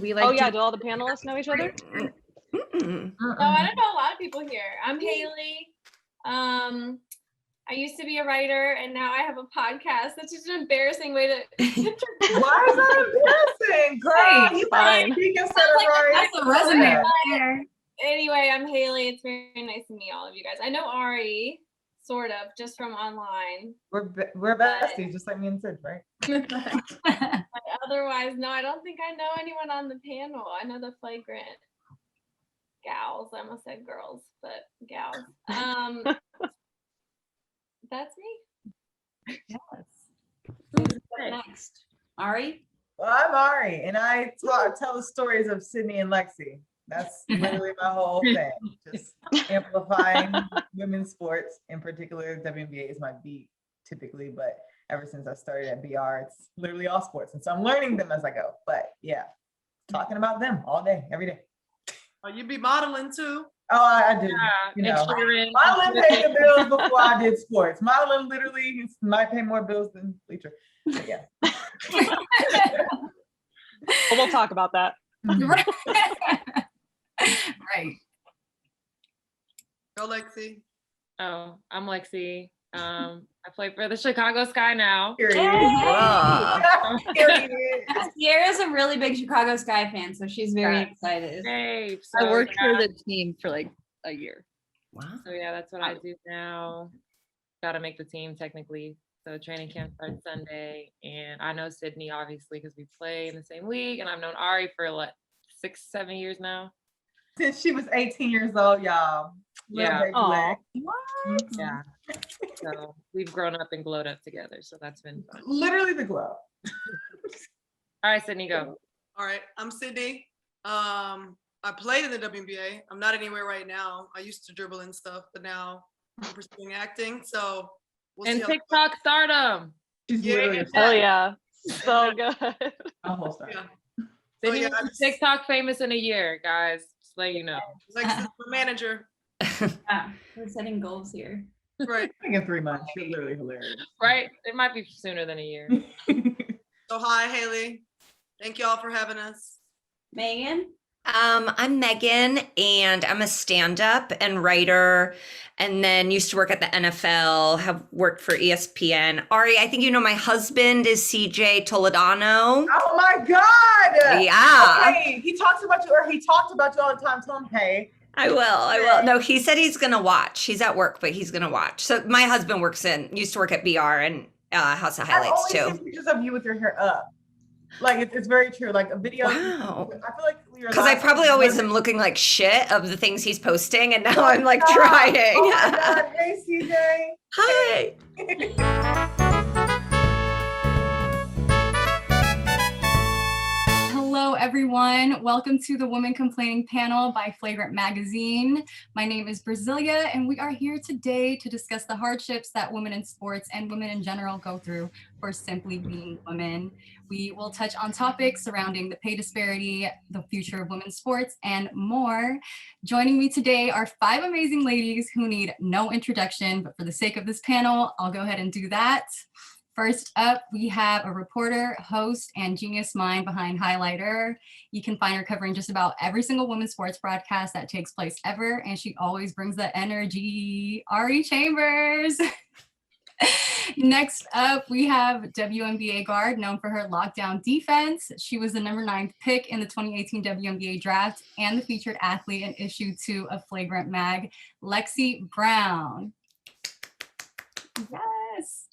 we like? Oh yeah, do all the panelists know each other? No, I don't know a lot of people here. I'm Haley. I used to be a writer, and now I have a podcast. That's just an embarrassing way to. Why is that embarrassing, girl? You Fine. can set it right. That's a resume right there. Anyway, I'm Haley. It's very nice to meet all of you guys. I know Ari, sort of, just from online. We're besties, just like me and Sid, right? But otherwise, no, I don't think I know anyone on the panel. I know the Flagrant gals. I almost said girls, but gals. That's me. Yes. Who's next? Ari? Well, I'm Ari, and I tell the stories of Sydney and Lexie. That's literally my whole thing. Just amplifying women's sports, in particular. WNBA is my beat typically, but ever since I started at BR, it's literally all sports. And so I'm learning them as I go. But yeah, talking about them all day, every day. Oh, you be modeling too? Oh, I do. Yeah, You know, insurance. modeling paid the bills before I did sports. Modeling literally might pay more bills than bleacher. But yeah. Well, we'll talk about that. Right. Go, Lexie. Oh, I'm Lexie. I play for the Chicago Sky now. Period. Wow. Period. Sierra's a really big Chicago Sky fan, so she's very excited. Hey, I so, worked yeah. for the team for like a year. Wow. So yeah, that's what I do now. Got to make the team technically. So training camp starts Sunday, and I know Sydney obviously because we play in the same league, and I've known Ari for like 6-7 years now. Since she was 18 years old, y'all. Yeah. Little baby Aw. leg. Yeah. So we've grown up and glowed up together. So that's been fun. Literally the glow. All right, Sydney, go. All right, I'm Sydney. I played in the WNBA. I'm not anywhere right now. I used to dribble and stuff, but now I'm pursuing acting. So we'll And see how- TikTok stardom. She's Yeah. literally Oh yeah. So good. a whole star. Yeah. Sydney yeah, will be TikTok famous in a year, guys. Just let you know. It's like this is my manager. Yeah, we're setting goals here. Right. I think in 3 months, you're literally hilarious. Right? It might be sooner than a year. So hi, Haley. Thank y'all for having us. Megan? I'm Megan, and I'm a stand-up and writer, and then used to work at the NFL, have worked for ESPN. Ari, I think you know my husband is CJ Toledano. Oh my God. Yeah. Hey, he talks about you, or he talked about you all the time. Tell him, hey. I will. No, he said he's going to watch. He's at work, but he's going to watch. So my husband used to work at BR and House of Highlights I've always too. seen pictures of you with your hair up. Like, it's very true. Like a video. Wow. I feel like you're Because I probably always am looking like shit of the things he's posting, and now I'm like Oh trying. my God. Hey, CJ. Hi. Hello, everyone. Welcome to the Women Complaining panel by Flagrant Magazine. My name is Brazilia, and we are here today to discuss the hardships that women in sports and women in general go through for simply being women. We will touch on topics surrounding the pay disparity, the future of women's sports, and more. Joining me today are 5 amazing ladies who need no introduction, but for the sake of this panel, I'll go ahead and do that. First up, we have a reporter, host, and genius mind behind Highlighter. You can find her covering just about every single women's sports broadcast that takes place ever, and she always brings the energy. Ari Chambers. Next up, we have WNBA guard known for her lockdown defense. She was the number 9th pick in the 2018 WNBA draft and the featured athlete in issue 2 of Flagrant Mag, Lexie Brown. Yes.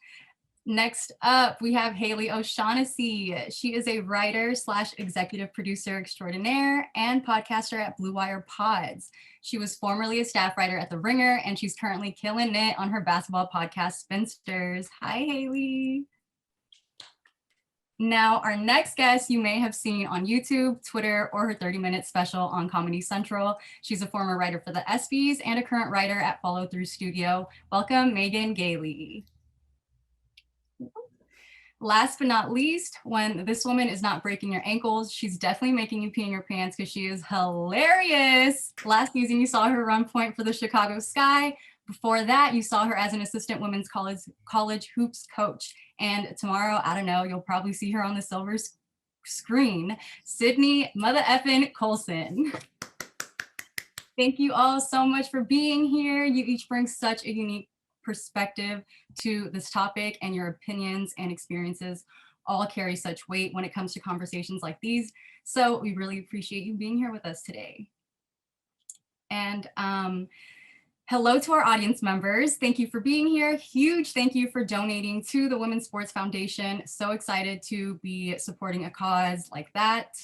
Next up, we have Haley O'Shaughnessy. She is a writer / executive producer extraordinaire and podcaster at Blue Wire Pods. She was formerly a staff writer at The Ringer, and she's currently killing it on her basketball podcast, Spinsters. Hi, Haley. Now, our next guest you may have seen on YouTube, Twitter, or her 30-minute special on Comedy Central. She's a former writer for the ESPYs and a current writer at Follow Through Studio. Welcome, Megan Gailey. Last but not least, when this woman is not breaking your ankles, she's definitely making you pee in your pants because she is hilarious. Last season, you saw her run point for the Chicago Sky. Before that, you saw her as an assistant women's college hoops coach. And tomorrow, I don't know, you'll probably see her on the silver screen, Sydney mother effing Colson. Thank you all so much for being here. You each bring such a unique perspective to this topic, and your opinions and experiences all carry such weight when it comes to conversations like these. So we really appreciate you being here with us today. And hello to our audience members. Thank you for being here. Huge thank you for donating to the Women's Sports Foundation. So excited to be supporting a cause like that.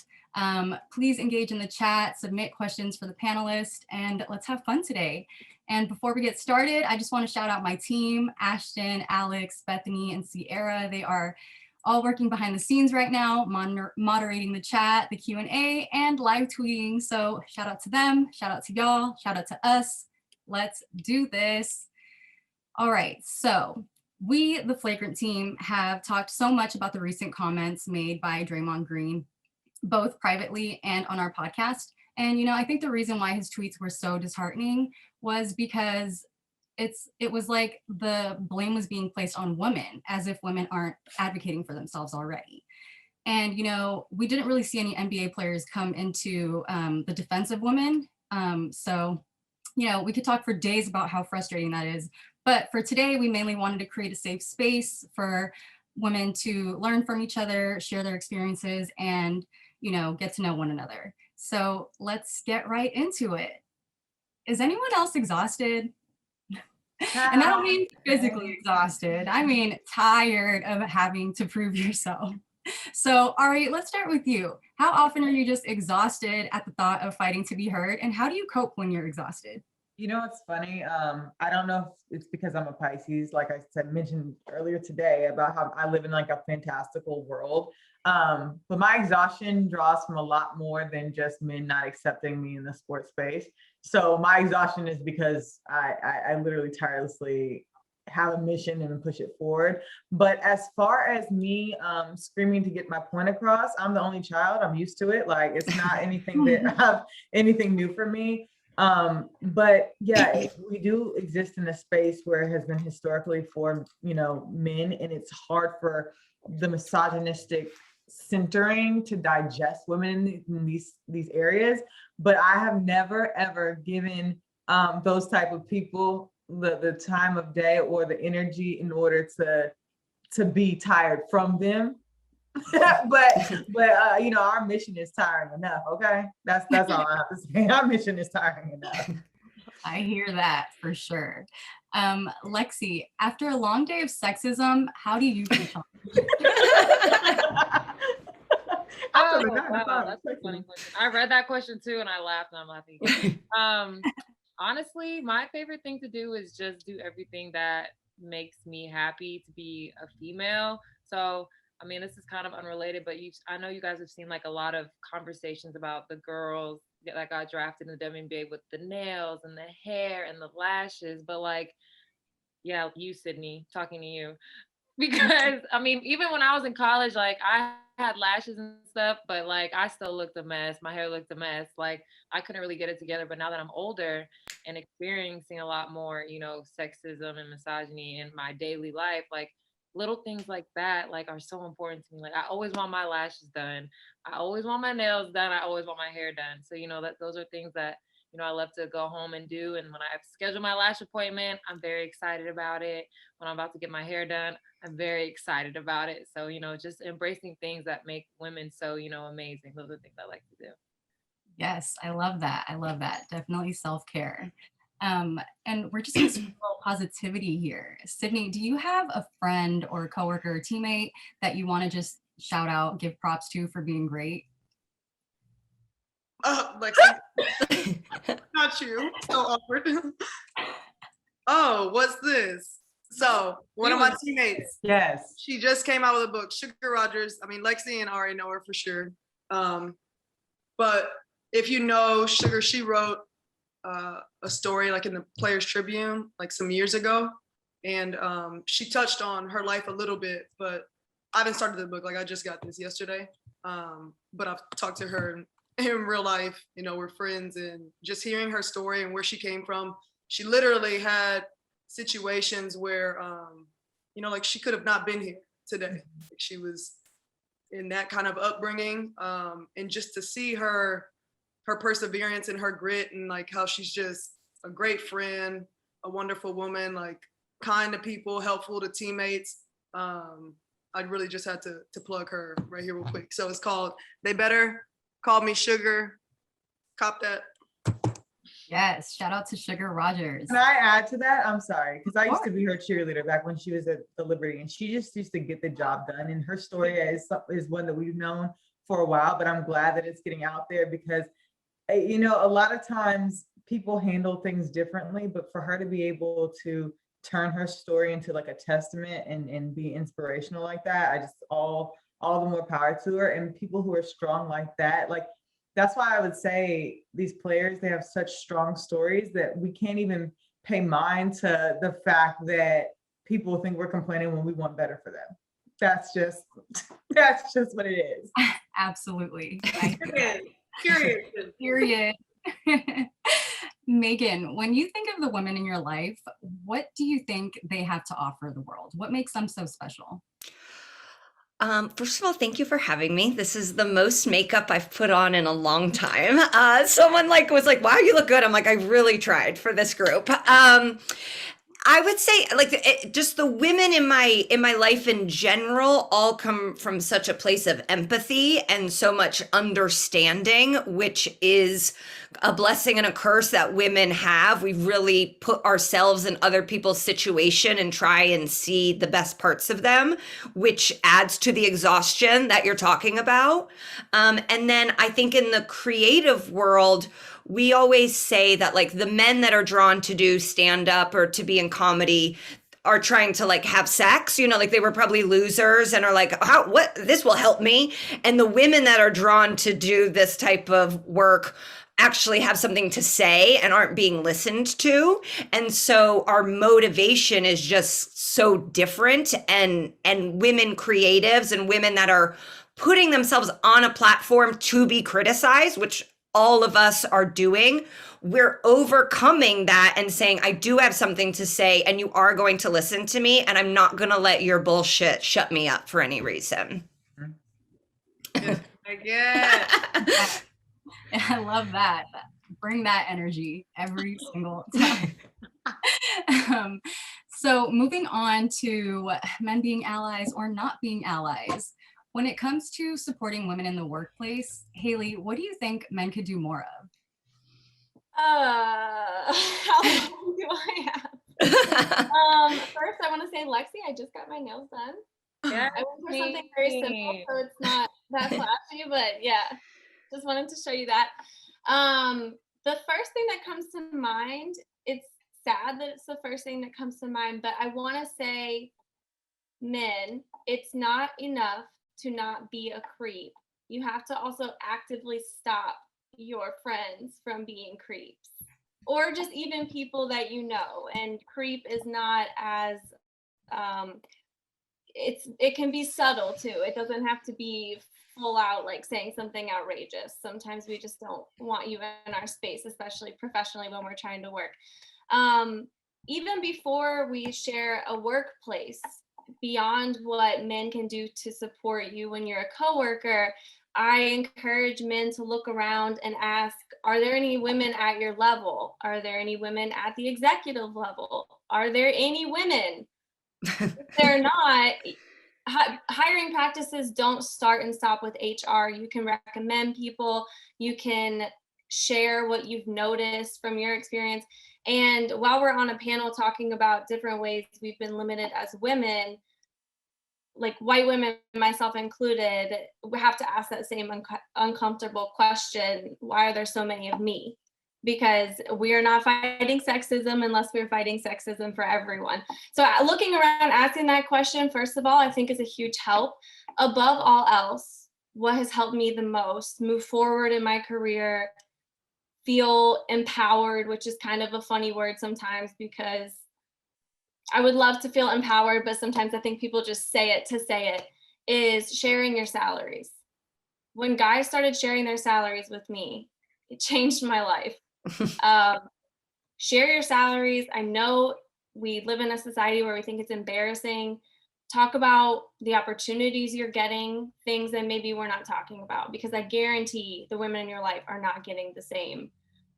Please engage in the chat, submit questions for the panelists, and let's have fun today. And before we get started, I just want to shout out my team, Ashton, Alex, Bethany, and Sierra. They are all working behind the scenes right now, moderating the chat, the Q&A, and live tweeting. So shout out to them, shout out to y'all, shout out to us. Let's do this. All right, so we, the Flagrant team, have talked so much about the recent comments made by Draymond Green, both privately and on our podcast. And, you know, I think the reason why his tweets were so disheartening was because it was like the blame was being placed on women, as if women aren't advocating for themselves already. And, you know, we didn't really see any NBA players come into the defense of women. So, you know, we could talk for days about how frustrating that is. But for today, we mainly wanted to create a safe space for women to learn from each other, share their experiences, and, you know, get to know one another. So let's get right into it. Is anyone else exhausted? And I don't mean physically exhausted. I mean tired of having to prove yourself. So Ari, let's start with you. How often are you just exhausted at the thought of fighting to be heard? And how do you cope when you're exhausted? You know, it's funny. I don't know if it's because I'm a Pisces, like I said, mentioned earlier today about how I live in like a fantastical world. But my exhaustion draws from a lot more than just men not accepting me in the sports space. So my exhaustion is because I literally tirelessly have a mission and push it forward. But as far as me screaming to get my point across, I'm the only child. I'm used to it. Like, it's not anything that anything new for me. But yeah, we do exist in a space where it has been historically for, you know, men, and it's hard for the misogynistic centering to digest women in these areas. But I have never ever given those type of people the time of day or the energy in order to be tired from them. but you know, our mission is tiring enough. Okay, that's all I have to say. Our mission is tiring enough. I hear that for sure. Lexie, after a long day of sexism, how do you feel? Oh, wow, that's a funny question. I read that question too, and I laughed, and I'm laughing. Honestly, my favorite thing to do is just do everything that makes me happy to be a female. So, I mean, this is kind of unrelated, but I know you guys have seen like a lot of conversations about the girls that got drafted in the WNBA with the nails and the hair and the lashes. But like, yeah, you, Sydney, talking to you. Because I mean, even when I was in college, like I had lashes and stuff, but like I still looked a mess. My hair looked a mess. Like I couldn't really get it together. But now that I'm older and experiencing a lot more, you know, sexism and misogyny in my daily life, like little things like that, like are so important to me. Like I always want my lashes done. I always want my nails done. I always want my hair done. So, you know, those are things that, you know, I love to go home and do. And when I schedule my lash appointment, I'm very excited about it. When I'm about to get my hair done, I'm very excited about it. So, you know, just embracing things that make women so, you know, amazing. Those are things I like to do. Yes, I love that. I love that. Definitely self-care. And we're just gonna sprinkle positivity here. Sydney, do you have a friend or coworker or teammate that you want to just shout out, give props to for being great? Lexie, not you. So awkward. Oh, what's this? So one of my teammates, Yes. she just came out with a book, Sugar Rogers. I mean, Lexie and Ari know her for sure. But if you know Sugar, she wrote a story like in the Players Tribune like some years ago, and she touched on her life a little bit, but I haven't started the book. Like I just got this yesterday, but I've talked to her in real life. You know, we're friends, and just hearing her story and where she came from, she literally had situations where you know, like she could have not been here today. Like she was in that kind of upbringing. And just to see her perseverance and her grit, and like how she's just a great friend, a wonderful woman, like kind to people, helpful to teammates. I really just had to plug her right here real quick. So it's called They Better Call Me Sugar. Cop that. Yes, shout out to Sugar Rogers. Can I add to that? I'm sorry, because I used to be her cheerleader back when she was at the Liberty, and she just used to get the job done. And her story is one that we've known for a while, but I'm glad that it's getting out there because, you know, a lot of times people handle things differently, but for her to be able to turn her story into like a testament and be inspirational like that, I just all the more power to her. And people who are strong like that, like, that's why I would say these players, they have such strong stories that we can't even pay mind to the fact that people think we're complaining when we want better for them. That's just what it is. Absolutely. Period. Megan, when you think of the women in your life, what do you think they have to offer the world? What makes them so special? First of all, thank you for having me. This is the most makeup I've put on in a long time. Someone was like, wow, you look good. I'm like, I really tried for this group. I would say just the women in my life in general all come from such a place of empathy and so much understanding, which is a blessing and a curse that women have. We really put ourselves in other people's situation and try and see the best parts of them, which adds to the exhaustion that you're talking about. And then I think in the creative world, we always say that like the men that are drawn to do stand up or to be in comedy are trying to like have sex, you know, like they were probably losers and are like, what, this will help me. And the women that are drawn to do this type of work actually have something to say and aren't being listened to. And so our motivation is just so different, and women creatives and women that are putting themselves on a platform to be criticized, which all of us are doing, we're overcoming that and saying, I do have something to say and you are going to listen to me, and I'm not going to let your bullshit shut me up for any reason. Yeah. I love that. Bring that energy every single time. So moving on to men being allies or not being allies. When it comes to supporting women in the workplace, Haley, what do you think men could do more of? How long do I have? First, I want to say, Lexie, I just got my nails done. Yeah, I went for something very simple, so it's not that flashy, but yeah, just wanted to show you that. The first thing that comes to mind, it's sad that it's the first thing that comes to mind, but I want to say, men, it's not enough to not be a creep. You have to also actively stop your friends from being creeps, or just even people that you know. And creep is not as it can be subtle too. It doesn't have to be full out like saying something outrageous. Sometimes we just don't want you in our space, especially professionally when we're trying to work. Even before we share a workplace, beyond what men can do to support you when you're a coworker, I encourage men to look around and ask, are there any women at your level? Are there any women at the executive level? Are there any women? If they're not, hiring practices don't start and stop with HR. You can recommend people, you can share what you've noticed from your experience. And while we're on a panel talking about different ways we've been limited as women, like white women, myself included, we have to ask that same uncomfortable question: why are there so many of me? Because we are not fighting sexism unless we're fighting sexism for everyone. So looking around, asking that question, first of all, I think is a huge help. Above all else, what has helped me the most move forward in my career, feel empowered, which is kind of a funny word sometimes because I would love to feel empowered, but sometimes I think people just say it to say it, is sharing your salaries. When guys started sharing their salaries with me, it changed my life. Share your salaries. I know we live in a society where we think it's embarrassing talk about the opportunities you're getting, things that maybe we're not talking about, because I guarantee the women in your life are not getting the same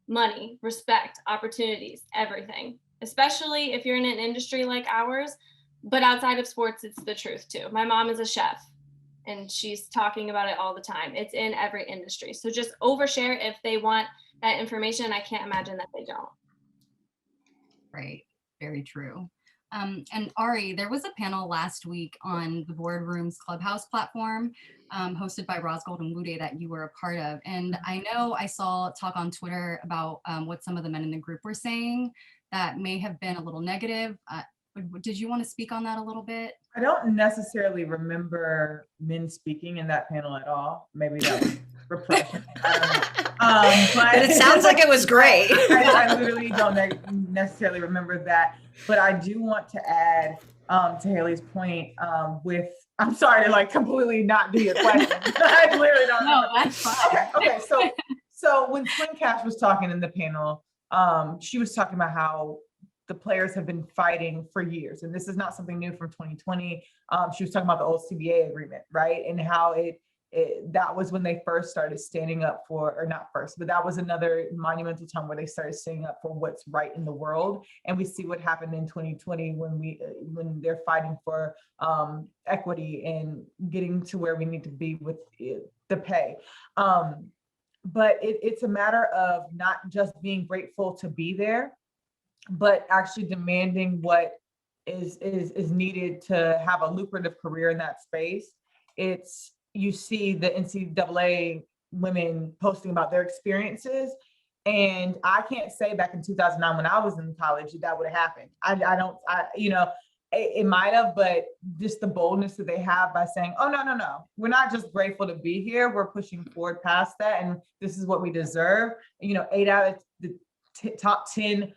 money, respect, opportunities, everything, especially if you're in an industry like ours. But outside of sports, it's the truth too. My mom is a chef and she's talking about it all the time. It's in every industry. So just overshare if they want that information. I can't imagine that they don't. Right. Very true. And Ari, there was a panel last week on the Boardroom's Clubhouse platform, hosted by Rosgold and Wude, that you were a part of. And I know I saw talk on Twitter about what some of the men in the group were saying that may have been a little negative. Did you want to speak on that a little bit? I don't necessarily remember men speaking in that panel at all. Maybe that was repression. I don't know. But it sounds like it was great. I literally don't necessarily remember that. But I do want to add to Haley's point I'm sorry to like completely not do your question. I literally don't know. No, that's fine. Okay. So when Twin Cash was talking in the panel, she was talking about how the players have been fighting for years, and this is not something new from 2020. She was talking about the old CBA agreement, right? And how that was when they first started standing up for, or not first, but that was another monumental time where they started standing up for what's right in the world. And we see what happened in 2020 when they're fighting for equity and getting to where we need to be with the pay. But it's a matter of not just being grateful to be there, but actually demanding what is needed to have a lucrative career in that space. You see the NCAA women posting about their experiences, and I can't say back in 2009 when I was in college that would have happened. It might have, but just the boldness that they have by saying, oh, no, we're not just grateful to be here, we're pushing forward past that, and this is what we deserve. 8 out of the top 10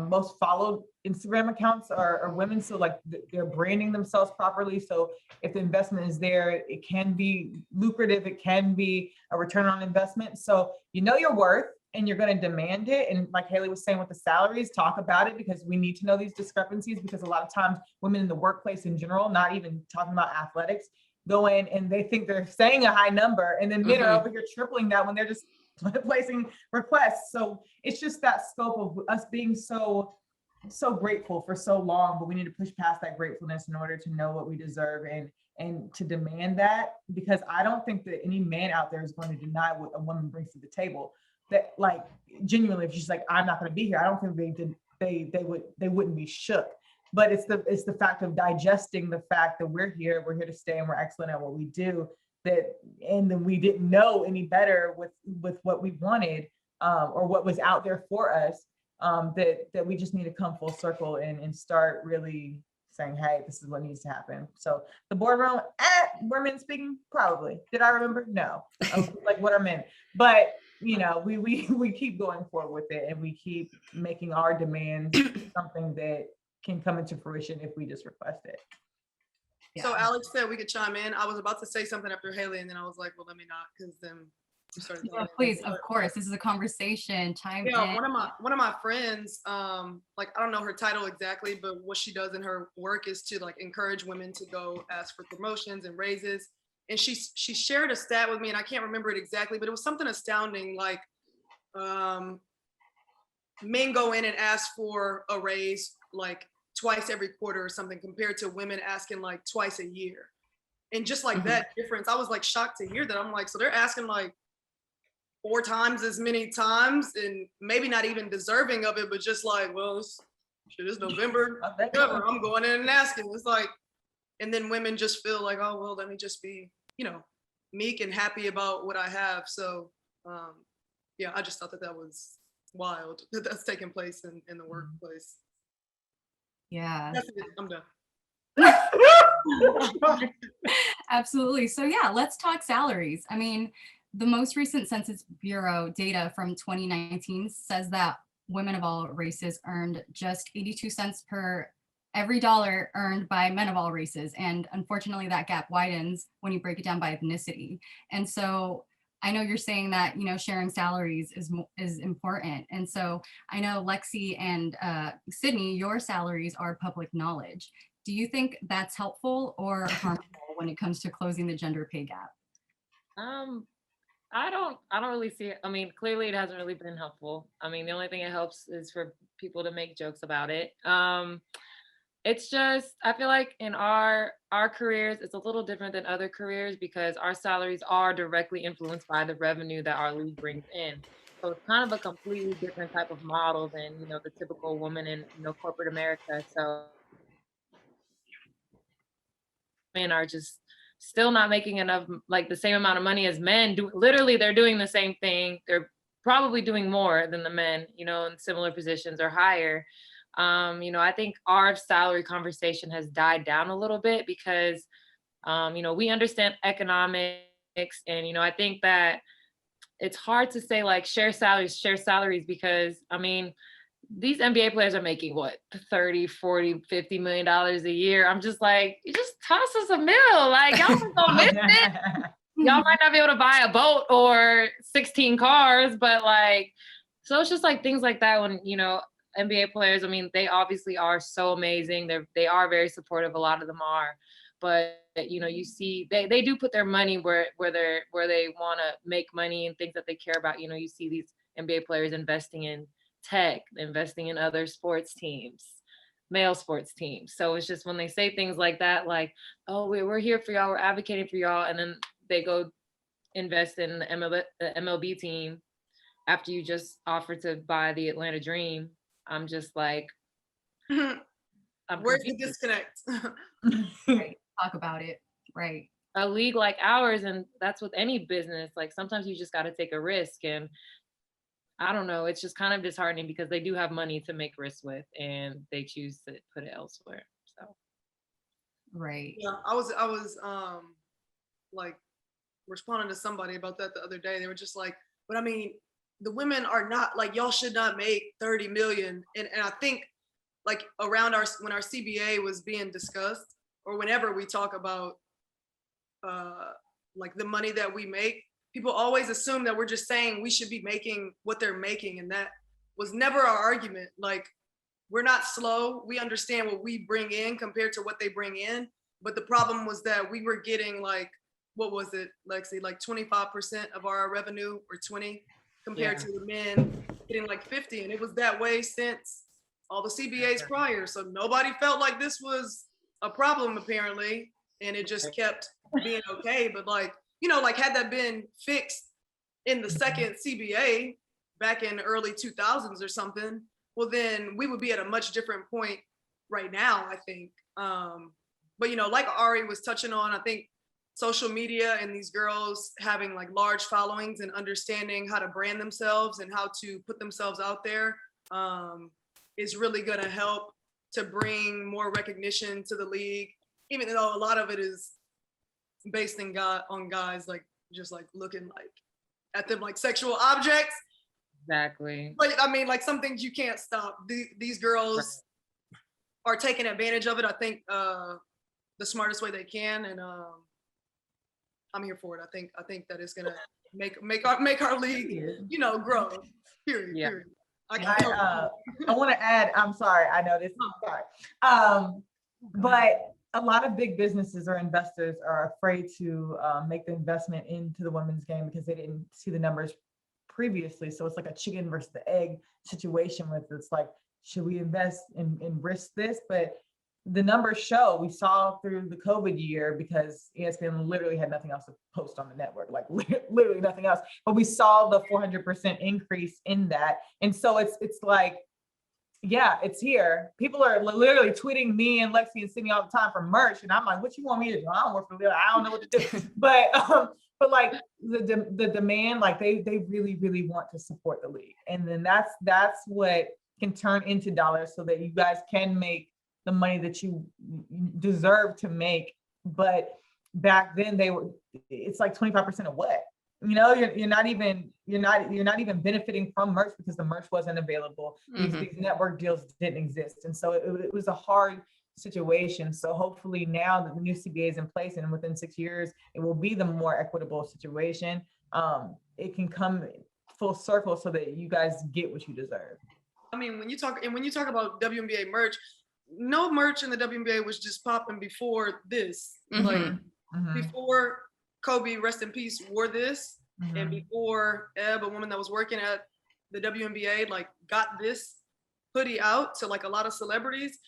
most followed Instagram accounts are women, so like they're branding themselves properly. So if the investment is there, it can be lucrative, it can be a return on investment. So you know your worth and you're going to demand it. And like Haley was saying with the salaries, talk about it, because we need to know these discrepancies, because a lot of times women in the workplace in general, not even talking about athletics, go in and they think they're saying a high number, and then men are over here tripling that when they're just placing requests. So it's just that scope of us being so grateful for so long, but we need to push past that gratefulness in order to know what we deserve and to demand that, because I don't think that any man out there is going to deny what a woman brings to the table. That, like, genuinely, if she's like, I'm not going to be here, I don't think they wouldn't be shook. But it's the fact of digesting the fact that we're here to stay, and we're excellent at what we do. And then we didn't know any better with what we wanted or what was out there for us, that we just need to come full circle and start really saying, hey, this is what needs to happen. So the boardroom, were men speaking? Probably. Did I remember? No. Like, what are men? But we keep going forward with it, and we keep making our demands something that can come into fruition if we just request it. Yeah. So Alex said we could chime in. I was about to say something after Haley, and then I was like, well, let me not, because then you started. Yeah, please, of course. This is a conversation. Chime in. One of my friends, like, I don't know her title exactly, but what she does in her work is to like encourage women to go ask for promotions and raises. And she shared a stat with me, and I can't remember it exactly, but it was something astounding. Like, men go in and ask for a raise like twice every quarter or something, compared to women asking like twice a year. And just like that difference, I was like shocked to hear that. I'm like, so they're asking like 4 times as many times, and maybe not even deserving of it, but just like, well, it's November, whatever, I'm going in and asking. It's like, and then women just feel like, oh, well, let me just be, meek and happy about what I have. So yeah, I just thought that was wild that that's taking place in the workplace. Yeah. That's it. I'm done. Absolutely. So yeah, let's talk salaries. I mean, the most recent Census Bureau data from 2019 says that women of all races earned just 82 cents per every dollar earned by men of all races. And unfortunately, that gap widens when you break it down by ethnicity. And so I know you're saying that, sharing salaries is important. And so I know Lexie and Sydney, your salaries are public knowledge. Do you think that's helpful or harmful when it comes to closing the gender pay gap? I don't really see it. I mean, clearly it hasn't really been helpful. I mean, the only thing it helps is for people to make jokes about it. It's just, I feel like in our careers, it's a little different than other careers because our salaries are directly influenced by the revenue that our league brings in. So it's kind of a completely different type of model than, you know, the typical woman in, you know, corporate America. So men are just still not making enough, like the same amount of money as men do. Literally, they're doing the same thing. They're probably doing more than the men, you know, in similar positions or higher. You know, I think our salary conversation has died down a little bit because, you know, we understand economics and, you know, I think that it's hard to say like share salaries because, I mean, these NBA players are making what, 30, 40, $50 million a year. I'm just like, you just toss us a mill. Like, y'all don't miss it. Y'all might not be able to buy a boat or 16 cars, but like, so it's just like things like that when, you know, NBA players, I mean, they obviously are so amazing. They are very supportive. A lot of them are, but you know, you see, they do put their money where they want to make money and things that they care about. You know, you see these NBA players investing in tech, investing in other sports teams, male sports teams. So it's just when they say things like that, like, oh, we're here for y'all, we're advocating for y'all, and then they go invest in the MLB team after you just offered to buy the Atlanta Dream. I'm just like, Where's the disconnect? Right. Talk about it. Right. A league like ours, and that's with any business, like sometimes you just got to take a risk, and I don't know, it's just kind of disheartening because they do have money to make risks with and they choose to put it elsewhere. So Right. Yeah, I was like responding to somebody about that the other day. They were just like, but I mean, the women are not like, y'all should not make 30 million. And I think like around when our CBA was being discussed, or whenever we talk about like the money that we make, people always assume that we're just saying we should be making what they're making. And that was never our argument. Like, we're not slow. We understand what we bring in compared to what they bring in. But the problem was that we were getting like, what was it, Lexie, like 25% of our revenue or 20 compared to the men getting like 50. And it was that way since all the CBAs prior. So nobody felt like this was a problem apparently. And it just kept being okay. But like, you know, like had that been fixed in the second CBA back in the early 2000s or something, well, then we would be at a much different point right now, I think. But, you know, like Ari was touching on, I think social media and these girls having like large followings and understanding how to brand themselves and how to put themselves out there is really going to help to bring more recognition to the league, even though a lot of it is based on guys like just like looking like at them like sexual objects. exactly. But I mean, like some things you can't stop. These girls are taking advantage of it. I think the smartest way they can, and I'm here for it. I think that it's gonna make our league, you know, grow. Period. Yeah. Period. I want to add. I'm sorry. I know this. Sorry. But a lot of big businesses or investors are afraid to make the investment into the women's game because they didn't see the numbers previously. So it's like a chicken versus the egg situation with it's like, should we invest and risk this? But the numbers show, we saw through the COVID year because ESPN literally had nothing else to post on the network, like literally nothing else. But we saw the 400% increase in that. And so it's like, yeah, it's here. People are literally tweeting me and Lexie and Sydney all the time for merch. And I'm like, what you want me to do? I don't work for Lil. I don't know what to do. But like the demand, like they really, really want to support the league. And then that's what can turn into dollars so that you guys can make the money that you deserve to make. But back then it's like 25% of what? You know, you're not even benefiting from merch because the merch wasn't available. These network deals didn't exist. And so it was a hard situation. So hopefully now that the new CBA is in place and within 6 years, it will be the more equitable situation. It can come full circle so that you guys get what you deserve. I mean, when you talk about WNBA merch, no merch in the WNBA was just popping before this. Like Mhm. before Kobe, rest in peace, wore this, and Mhm. before Eb, a woman that was working at the WNBA, like got this hoodie out to like a lot of celebrities.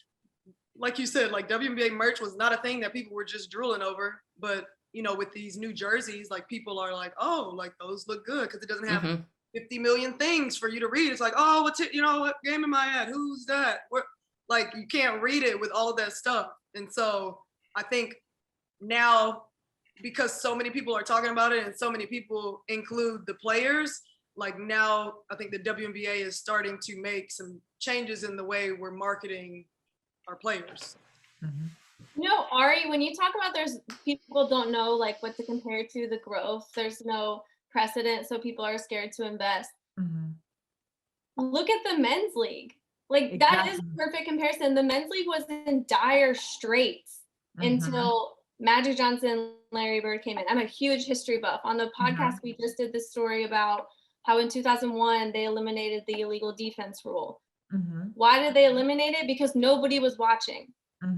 Like you said, like WNBA merch was not a thing that people were just drooling over. But you know, with these new jerseys, like people are like, oh, like those look good because it doesn't have Mhm. 50 million things for you to read. It's like, oh, what's it? You know, what game am I at? Who's that? What? Like you can't read it with all of that stuff. And so I think now, because so many people are talking about it and so many people include the players, like now I think the WNBA is starting to make some changes in the way we're marketing our players. Mhm. You know, Ari, when you talk about there's people don't know like what to compare to the growth, there's no precedent, so people are scared to invest. Mhm. Look at the men's league. Like that is Exactly. a perfect comparison. The men's league was in dire straits until Magic Johnson, Larry Bird came in. I'm a huge history buff. On the podcast, we just did this story about how in 2001 they eliminated the illegal defense rule. Mhm. Why did they eliminate it? Because nobody was watching.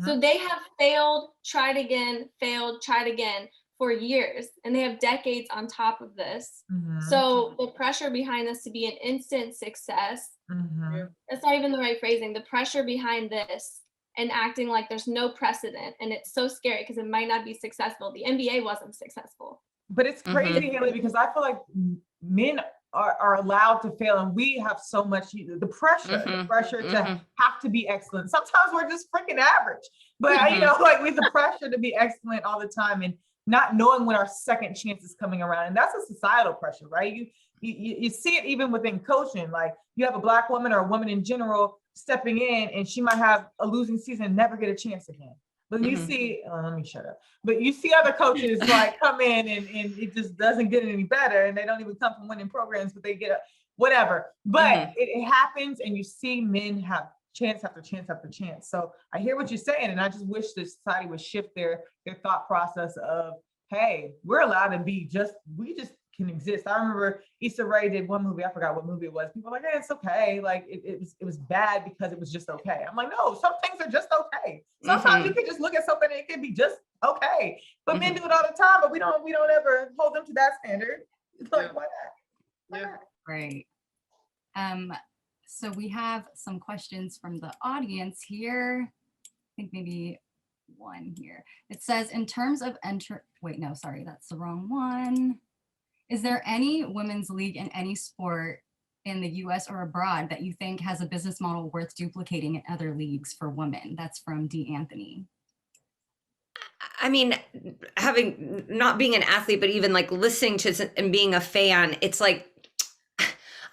So they have failed, tried again, failed, tried again for years, and they have decades on top of this. Mhm. So the pressure behind this to be an instant success, Mhm. that's not even the right phrasing. The pressure behind this and acting like there's no precedent, and it's so scary because it might not be successful. The NBA wasn't successful. But it's crazy, Haley, because I feel like men are allowed to fail, and we have so much the pressure to have to be excellent. Sometimes we're just freaking average, but you know, like with the pressure to be excellent all the time and not knowing when our second chance is coming around, and that's a societal pressure, right? You see it even within coaching. Like you have a Black woman or a woman in general stepping in, and she might have a losing season and never get a chance again. But you see, let me shut up. But you see other coaches like come in and it just doesn't get any better, and they don't even come from winning programs, but they get a whatever. But it happens, and you see men have chance after chance after chance. So I hear what you're saying, and I just wish the society would shift their thought process of, hey, we're allowed to be we just can exist. I remember Issa Rae did one movie, I forgot what movie it was. People were like, hey, it's okay. Like it was bad because it was just okay. I'm like, no, some things are just okay. Sometimes you can just look at something and it can be just okay. But men do it all the time, but we don't ever hold them to that standard. It's like, why not? Yeah. Right. So we have some questions from the audience here. I think maybe one here. It says, in terms of wait, no, sorry, that's the wrong one. Is there any women's league in any sport in the US or abroad that you think has a business model worth duplicating in other leagues for women? That's from D. Anthony. I mean, not being an athlete, but even like listening to and being a fan, it's like,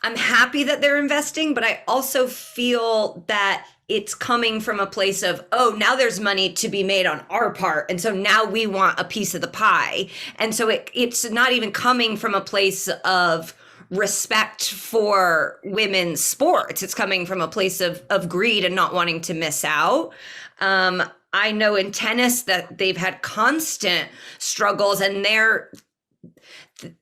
I'm happy that they're investing, but I also feel that it's coming from a place of, oh, now there's money to be made on our part. And so now we want a piece of the pie. And so it's not even coming from a place of respect for women's sports. It's coming from a place of greed and not wanting to miss out. I know in tennis that they've had constant struggles, and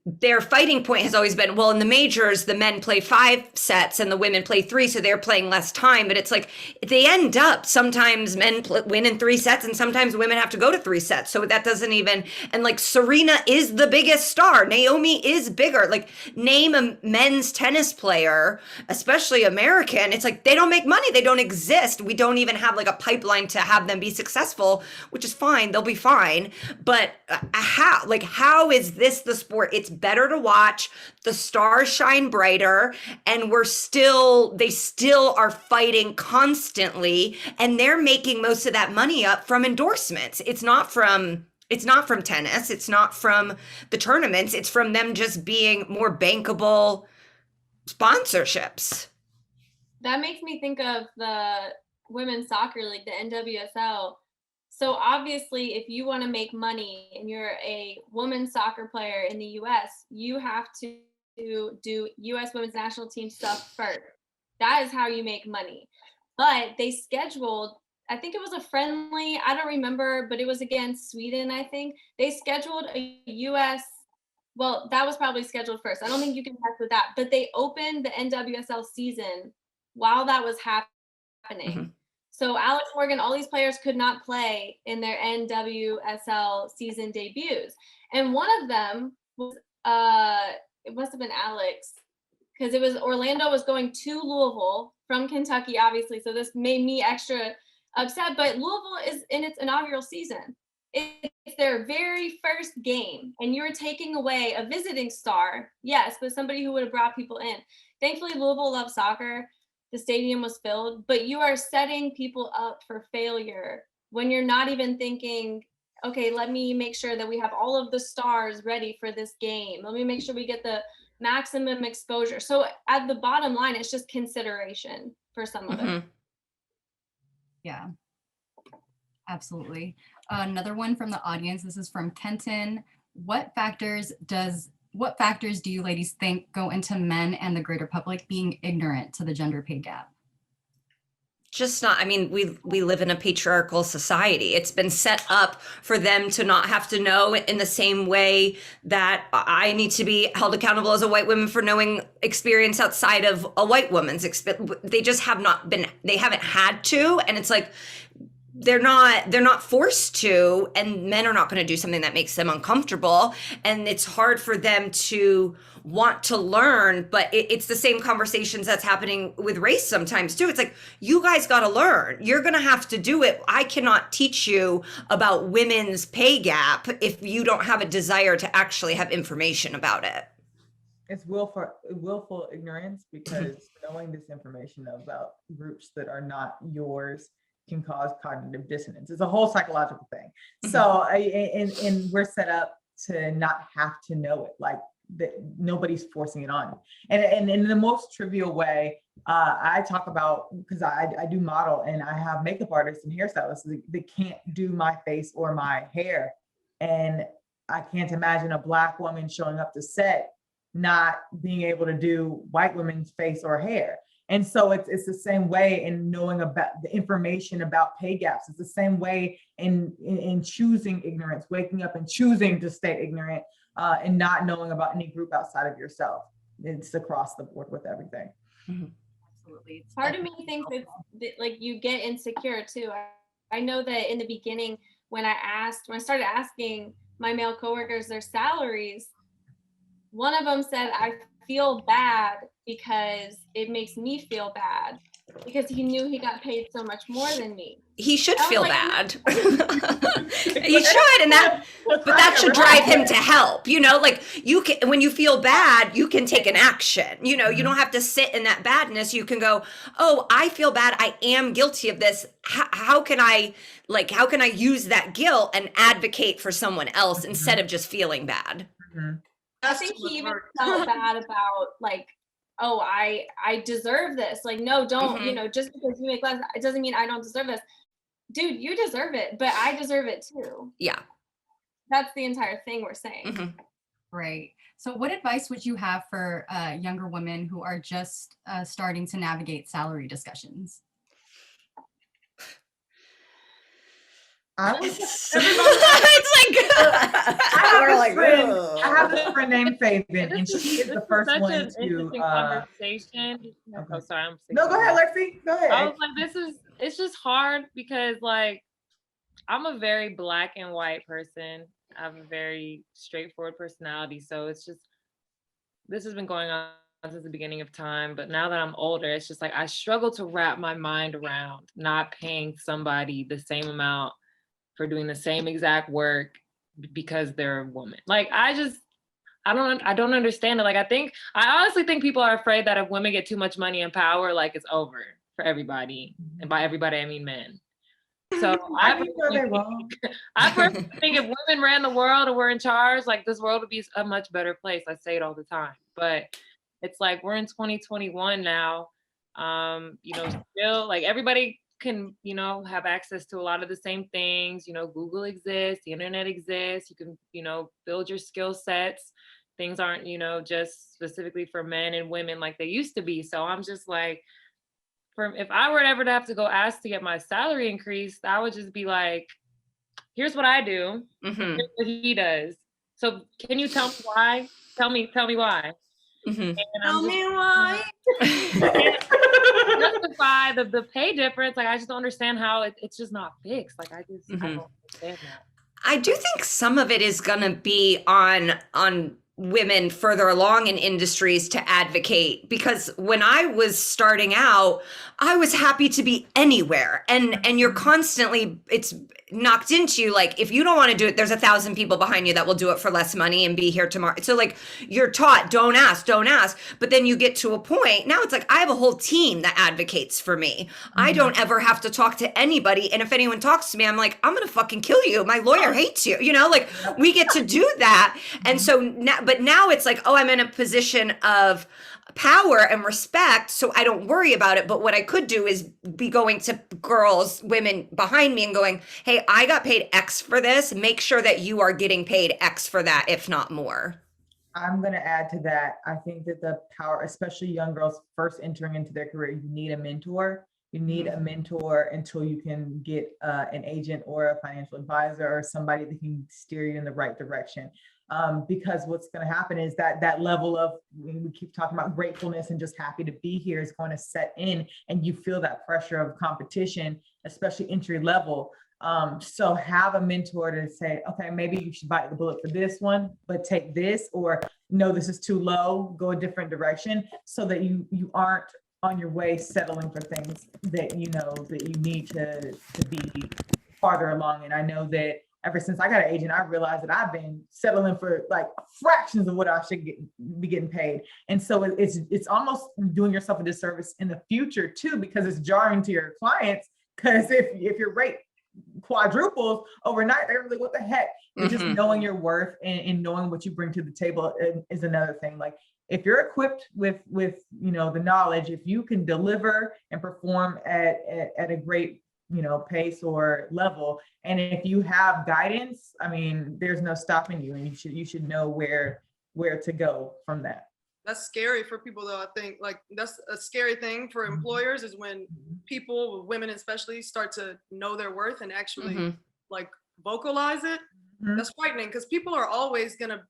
their fighting point has always been, well, in the majors, the men play 5 sets and the women play 3, so they're playing less time. But it's like they end up, sometimes men win in 3 sets and sometimes women have to go to 3 sets. So that doesn't even, and like Serena is the biggest star. Naomi is bigger. Like name a men's tennis player, especially American. It's like they don't make money. They don't exist. We don't even have like a pipeline to have them be successful, which is fine. They'll be fine. But how is this the sport? It's better to watch. The stars shine brighter, and they still are fighting constantly, and they're making most of that money up from endorsements. It's not from tennis. It's not from the tournaments. It's from them just being more bankable sponsorships. That makes me think of the women's soccer league, the NWSL. So obviously, if you want to make money and you're a women's soccer player in the US, you have to do US women's national team stuff first. That is how you make money. But they scheduled, I think it was a friendly, I don't remember, but it was against Sweden, I think. They scheduled a US, well, that was probably scheduled first. I don't think you can mess with that. But they opened the NWSL season while that was happening. So Alex Morgan, all these players could not play in their NWSL season debuts. And one of them was, it must have been Alex, because it was Orlando was going to Louisville from Kentucky, obviously. So this made me extra upset, but Louisville is in its inaugural season. It's their very first game, and you're taking away a visiting star, yes, but somebody who would have brought people in. Thankfully, Louisville loves soccer. The stadium was filled, but you are setting people up for failure when you're not even thinking, okay, let me make sure that we have all of the stars ready for this game. Let me make sure we get the maximum exposure. So at the bottom line, it's just consideration for some of it. Yeah, absolutely. Another one from the audience. This is from Kenton. What factors do you ladies think go into men and the greater public being ignorant to the gender pay gap? Just not, I mean, we live in a patriarchal society. It's been set up for them to not have to know, in the same way that I need to be held accountable as a white woman for knowing experience outside of a white woman's experience. They just have not been, they haven't had to. And it's like, they're not forced to, and men are not going to do something that makes them uncomfortable. And it's hard for them to want to learn, but it's the same conversations that's happening with race sometimes too. It's like, you guys got to learn. You're going to have to do it. I cannot teach you about women's pay gap if you don't have a desire to actually have information about it. It's willful ignorance, because knowing this information about groups that are not yours can cause cognitive dissonance. It's a whole psychological thing. So, and we're set up to not have to know it. Like, nobody's forcing it on you. And in the most trivial way, I talk about, because I do model and I have makeup artists and hairstylists that can't do my face or my hair. And I can't imagine a Black woman showing up to set not being able to do white women's face or hair. And so it's the same way in knowing about the information about pay gaps. It's the same way in choosing ignorance, waking up and choosing to stay ignorant, and not knowing about any group outside of yourself. It's across the board with everything. Absolutely. Part of me thinks it's like you get insecure too. I know that in the beginning, when I started asking my male coworkers their salaries, one of them said, I feel bad because it makes me feel bad, because he knew he got paid so much more than me. He should I was feel like, bad. He should, and that should drive him to help. You know, like, you can, when you feel bad, you can take an action. You know, you don't have to sit in that badness. You can go, oh, I feel bad. I am guilty of this. How can I use that guilt and advocate for someone else instead of just feeling bad? I think he even felt bad about, like, oh, I deserve this. Like, no, don't, you know, just because you make less, it doesn't mean I don't deserve this. Dude, you deserve it, but I deserve it too. Yeah. That's the entire thing we're saying. Right. So what advice would you have for younger women who are just starting to navigate salary discussions? It's like, I have this friend named Faven, and she is the first one to conversation. Okay. Oh, sorry, I'm No, go ahead, Lexie. Go ahead. I was like, it's just hard because, like, I'm a very black and white person. I have a very straightforward personality. So it's just, this has been going on since the beginning of time. But now that I'm older, it's just like, I struggle to wrap my mind around not paying somebody the same amount for doing the same exact work because they're a woman. Like, I don't understand it. Like, I honestly think people are afraid that if women get too much money and power, like, it's over for everybody. And by everybody, I mean men. So I personally think if women ran the world and were in charge, like, this world would be a much better place. I say it all the time, but it's like, we're in 2021 now. You know, still, like, everybody can, you know, have access to a lot of the same things. You know, Google exists, the internet exists. You can, you know, build your skill sets. Things aren't, you know, just specifically for men and women like they used to be. So I'm just like, if I were ever to have to go ask to get my salary increased, I would just be like, here's what I do, here's what he does. So can you tell me why? Tell me why. Mhm. And Tell I'm me just why. justify the pay difference. Like I just don't understand how it's just not fixed. Like I Mhm. don't understand that. I do think some of it is going to be on women further along in industries to advocate, because when I was starting out, I was happy to be anywhere, and you're constantly, it's knocked into you, like, if you don't want to do it, there's 1,000 people behind you that will do it for less money and be here tomorrow. So like you're taught, don't ask, but then you get to a point now, it's like I have a whole team that advocates for me. I don't ever have to talk to anybody, and if anyone talks to me, I'm like, I'm gonna fucking kill you, my lawyer hates you, you know, like we get to do that. And so now, but now it's like, oh, I'm in a position of power and respect, so I don't worry about it. But what I could do is be going to women behind me and going, hey, I got paid X for this, make sure that you are getting paid X for that, if not more. I'm going to add to that. I think that the power, especially young girls first entering into their career, you need a mentor. You need a mentor until you can get an agent or a financial advisor or somebody that can steer you in the right direction. Because what's going to happen is that level of, we keep talking about gratefulness and just happy to be here, is going to set in, and you feel that pressure of competition, especially entry level. So have a mentor to say, okay, maybe you should bite the bullet for this one, but take this, or no, this is too low, go a different direction, so that you aren't on your way settling for things that you know that you need to be farther along. And I know that ever since I got an agent, I realized that I've been settling for like fractions of what I should be getting paid. And so it's almost doing yourself a disservice in the future too, because it's jarring to your clients. Because if your rate quadruples overnight, they're like, what the heck? It's just knowing your worth and knowing what you bring to the table is another thing. Like if you're equipped with you know the knowledge, if you can deliver and perform at a great pace or level, and if you have guidance, I mean, there's no stopping you, and you should know where to go from that. That's scary for people though. I think like that's a scary thing for employers, is when people, women especially, start to know their worth and actually like vocalize it. That's frightening, because people are always gonna,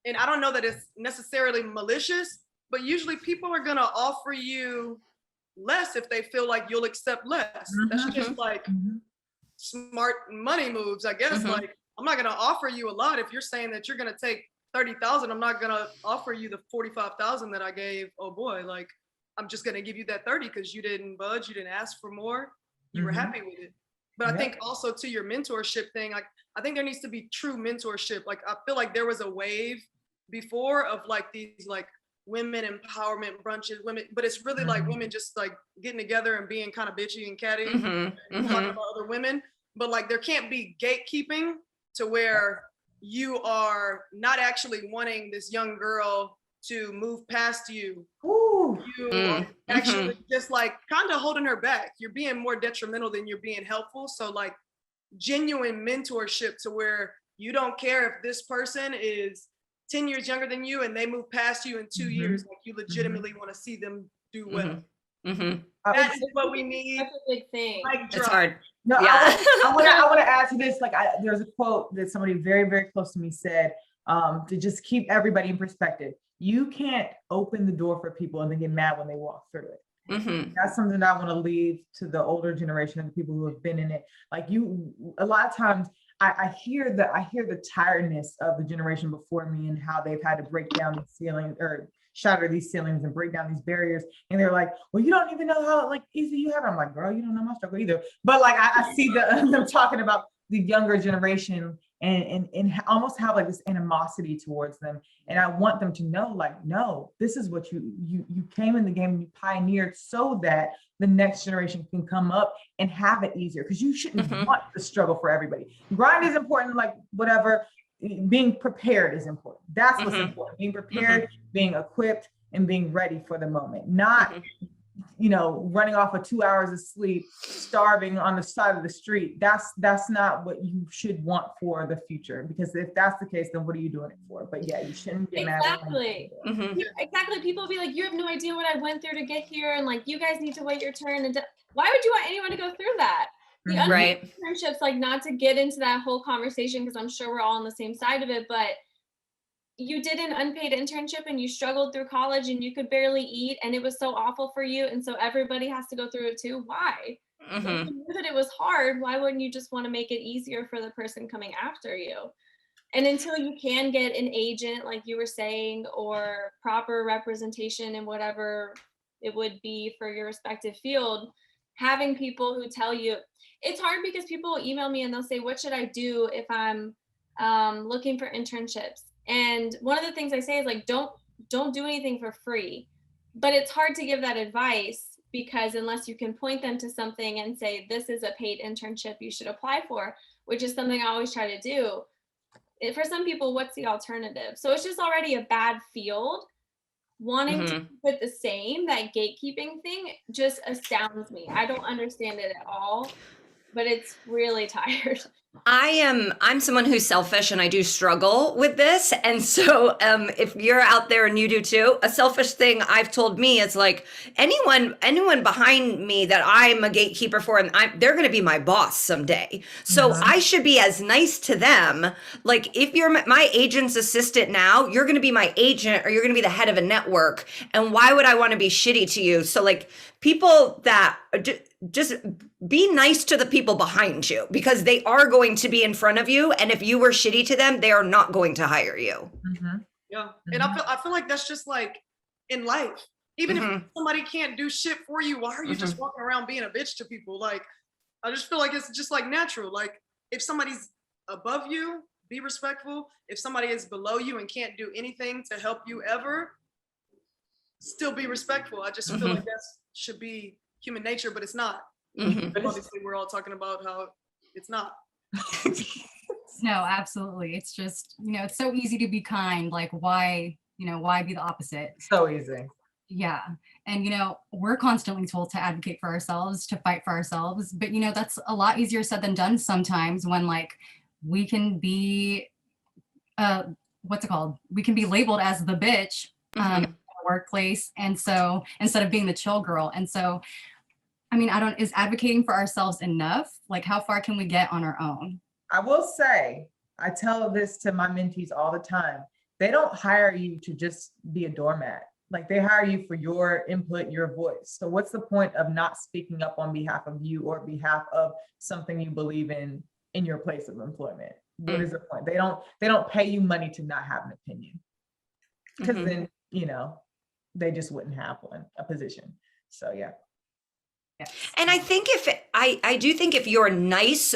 and I don't know that it's necessarily malicious, but usually people are gonna offer you less if they feel like you'll accept less. That's just like smart money moves, I guess. Like I'm not gonna offer you a lot if you're saying that you're gonna take 30,000. I'm not gonna offer you the 45,000 that I gave. Oh boy, like I'm just gonna give you that 30 because you didn't budge, you didn't ask for more, you were happy with it. But I think also to your mentorship thing, like I think there needs to be true mentorship. Like I feel like there was a wave before of like these like women empowerment brunches, women, but it's really like women just like getting together and being kind of bitchy and catty and talking about other women. But like there can't be gatekeeping to where you are not actually wanting this young girl to move past you. You are actually just like kind of holding her back. You're being more detrimental than you're being helpful. So like genuine mentorship to where you don't care if this person is 10 years younger than you and they move past you in 2 years, like you legitimately want to see them do well. That is what we need. That's a big thing. It's hard. No, Yeah. I want to add to this. Like, there's a quote that somebody very, very close to me said, to just keep everybody in perspective. You can't open the door for people and then get mad when they walk through it. That's something that I want to leave to the older generation and the people who have been in it. Like a lot of times I hear the tiredness of the generation before me and how they've had to break down the ceiling or shatter these ceilings and break down these barriers. And they're like, well, you don't even know how like easy you have it. I'm like, girl, you don't know my struggle either. But like, I see them talking about the younger generation and almost have like this animosity towards them. And I want them to know, like, no, this is what you came in the game and you pioneered so that the next generation can come up and have it easier. Because you shouldn't want the struggle for everybody. Grind is important, like whatever. Being prepared is important. That's what's important. Being prepared, being equipped, and being ready for the moment. Not, running off of 2 hours of sleep, starving on the side of the street. That's not what you should want for the future. Because if that's the case, then what are you doing it for? But yeah, you shouldn't get mad. Exactly. Exactly. People be like, you have no idea what I went through to get here, and like you guys need to wait your turn. And why would you want anyone to go through that? The internships, like not to get into that whole conversation because I'm sure we're all on the same side of it, but you did an unpaid internship and you struggled through college and you could barely eat and it was so awful for you, and so everybody has to go through it too. Why? If Mhm. you knew that it was hard, why wouldn't you just want to make it easier for the person coming after you? And until you can get an agent, like you were saying, or proper representation in whatever it would be for your respective field, having people who tell you, it's hard because people will email me and they'll say, what should I do if I'm looking for internships? And one of the things I say is like, don't do anything for free. But it's hard to give that advice because unless you can point them to something and say, this is a paid internship you should apply for, which is something I always try to do. For some people, what's the alternative? So it's just already a bad field. Wanting to keep it the same, that gatekeeping thing just astounds me. I don't understand it at all, but it's really tired. I'm someone who's selfish and I do struggle with this. And so if you're out there and you do too, a selfish thing I've told me is like anyone behind me that I'm a gatekeeper for, and they're going to be my boss someday. So I should be as nice to them. Like if you're my agent's assistant now, you're going to be my agent or you're going to be the head of a network. And why would I want to be shitty to you? So like people that just be nice to the people behind you because they are going to be in front of you. And if you were shitty to them, they are not going to hire you. Yeah. And I feel like that's just like in life. Even if somebody can't do shit for you, why are you just walking around being a bitch to people? Like, I just feel like it's just like natural. Like if somebody's above you, be respectful. If somebody is below you and can't do anything to help you ever, still be respectful. I just feel like that should be human nature, but it's not. But obviously we're all talking about how it's not. No, absolutely. It's just, it's so easy to be kind. Like why be the opposite? So easy. Yeah. And, we're constantly told to advocate for ourselves, to fight for ourselves. But, that's a lot easier said than done sometimes when like we can be, what's it called? We can be labeled as the bitch in the workplace. And so instead of being the chill girl. And so, is advocating for ourselves enough? Like how far can we get on our own? I will say, I tell this to my mentees all the time. They don't hire you to just be a doormat. Like they hire you for your input, your voice. So what's the point of not speaking up on behalf of you or behalf of something you believe in your place of employment? What is the point? They don't pay you money to not have an opinion. Because then, they just wouldn't have a position. So yeah. And I think I do think if you're nice,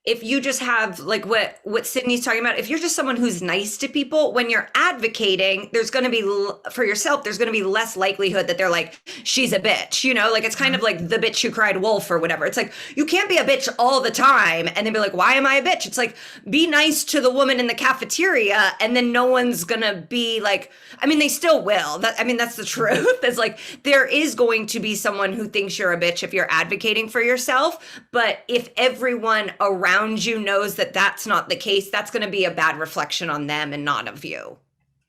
if you just have like what Sydney's talking about, if you're just someone who's nice to people, when you're advocating, there's going to be for yourself, there's going to be less likelihood that they're like, she's a bitch, like it's kind of like the bitch who cried wolf or whatever. It's like, you can't be a bitch all the time and then be like, why am I a bitch? It's like, be nice to the woman in the cafeteria and then no one's going to be like, they still will. That's the truth. It's like, there is going to be someone who thinks you're a bitch if you're advocating for yourself. But if everyone around you knows that that's not the case, that's going to be a bad reflection on them and not of you.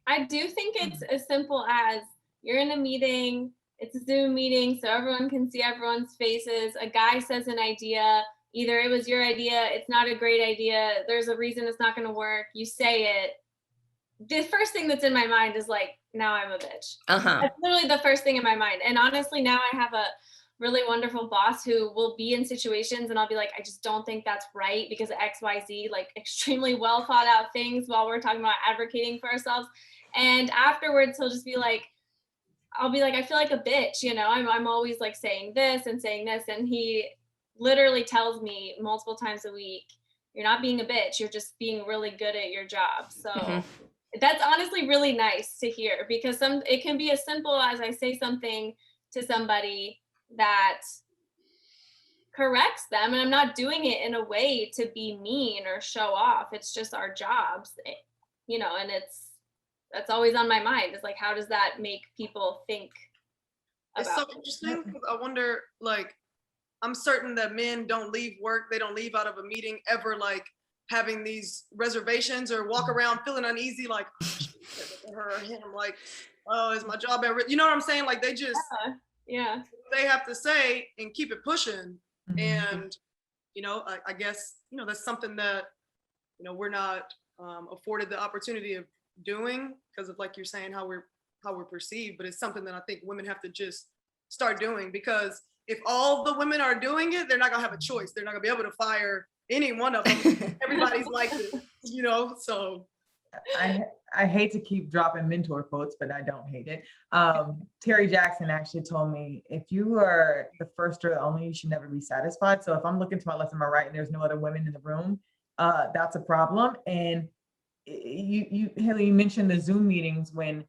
I do think it's as simple as you're in a meeting, it's a Zoom meeting, so everyone can see everyone's faces. A guy says an idea, either it was your idea, it's not a great idea, there's a reason it's not going to work, you say it. The first thing that's in my mind is like, now I'm a bitch. That's literally the first thing in my mind. And honestly, now I have a really wonderful boss who will be in situations and I'll be like, I just don't think that's right because of XYZ, like extremely well thought out things while we're talking about advocating for ourselves. And afterwards, he'll just be like, I'll be like, I feel like a bitch, I'm always like saying this. And he literally tells me multiple times a week, you're not being a bitch, you're just being really good at your job. So that's honestly really nice to hear because it can be as simple as I say something to somebody that corrects them, and I'm not doing it in a way to be mean or show off. It's just our jobs, and that's always on my mind. It's like, how does that make people think about It's so interesting because I wonder, like, I'm certain that men don't leave work, they don't leave out of a meeting ever like having these reservations or walk around feeling uneasy, like her or him, like, oh, is my job at risk? You know what I'm saying? Like they just yeah. They have to say and keep it pushing. And, I guess, that's something that, we're not afforded the opportunity of doing because of, like you're saying, how we're perceived, but it's something that I think women have to just start doing, because if all the women are doing it, they're not gonna have a choice. They're not gonna be able to fire any one of them. Everybody's like it, you know, so. I hate to keep dropping mentor quotes, but I don't hate it. Terry Jackson actually told me, if you are the first or the only, you should never be satisfied. So if I'm looking to my left and my right and there's no other women in the room, that's a problem. And Haley, you mentioned the Zoom meetings when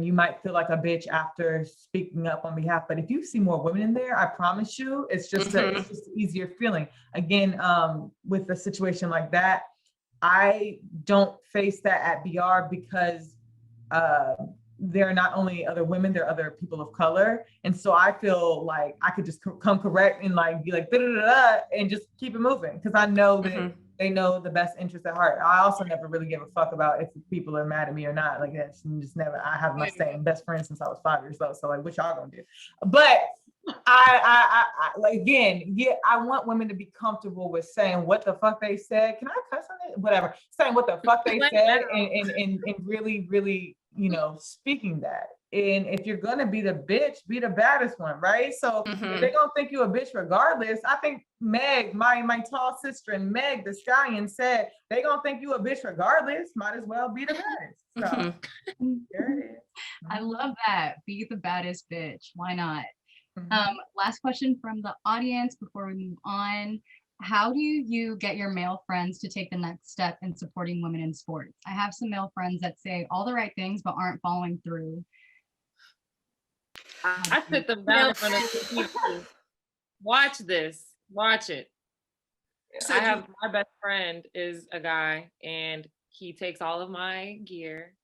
you might feel like a bitch after speaking up on behalf, but if you see more women in there, I promise you, it's just it's just an easier feeling. Again, with a situation like that, I don't face that at BR because there are not only other women, there are other people of color. And so I feel like I could just come correct and like be like, da, da, da, da, and just keep it moving. Because I know that they know the best interest at heart. I also never really give a fuck about if people are mad at me or not. Like that's just never, I have my same best friend since I was 5 years old. So like, what y'all gonna do? But I like, again, yeah, I want women to be comfortable with saying what the fuck they said. Can I cuss on it? Whatever. Saying what the fuck they said and really, really, you know, speaking that. And if you're gonna be the bitch, be the baddest one, right? So if they're gonna think you a bitch regardless, I think Meg, my tall sister, and Meg the Stallion said they gonna think you a bitch regardless. Might as well be the baddest. So there it is. I love that. Be the baddest bitch. Why not? Last question from the audience before we move on. How do you get your male friends to take the next step in supporting women in sports? I have some male friends that say all the right things but aren't following through. I sit them down in front of the TV. Watch this. Watch it. I have my best friend is a guy, and he takes all of my gear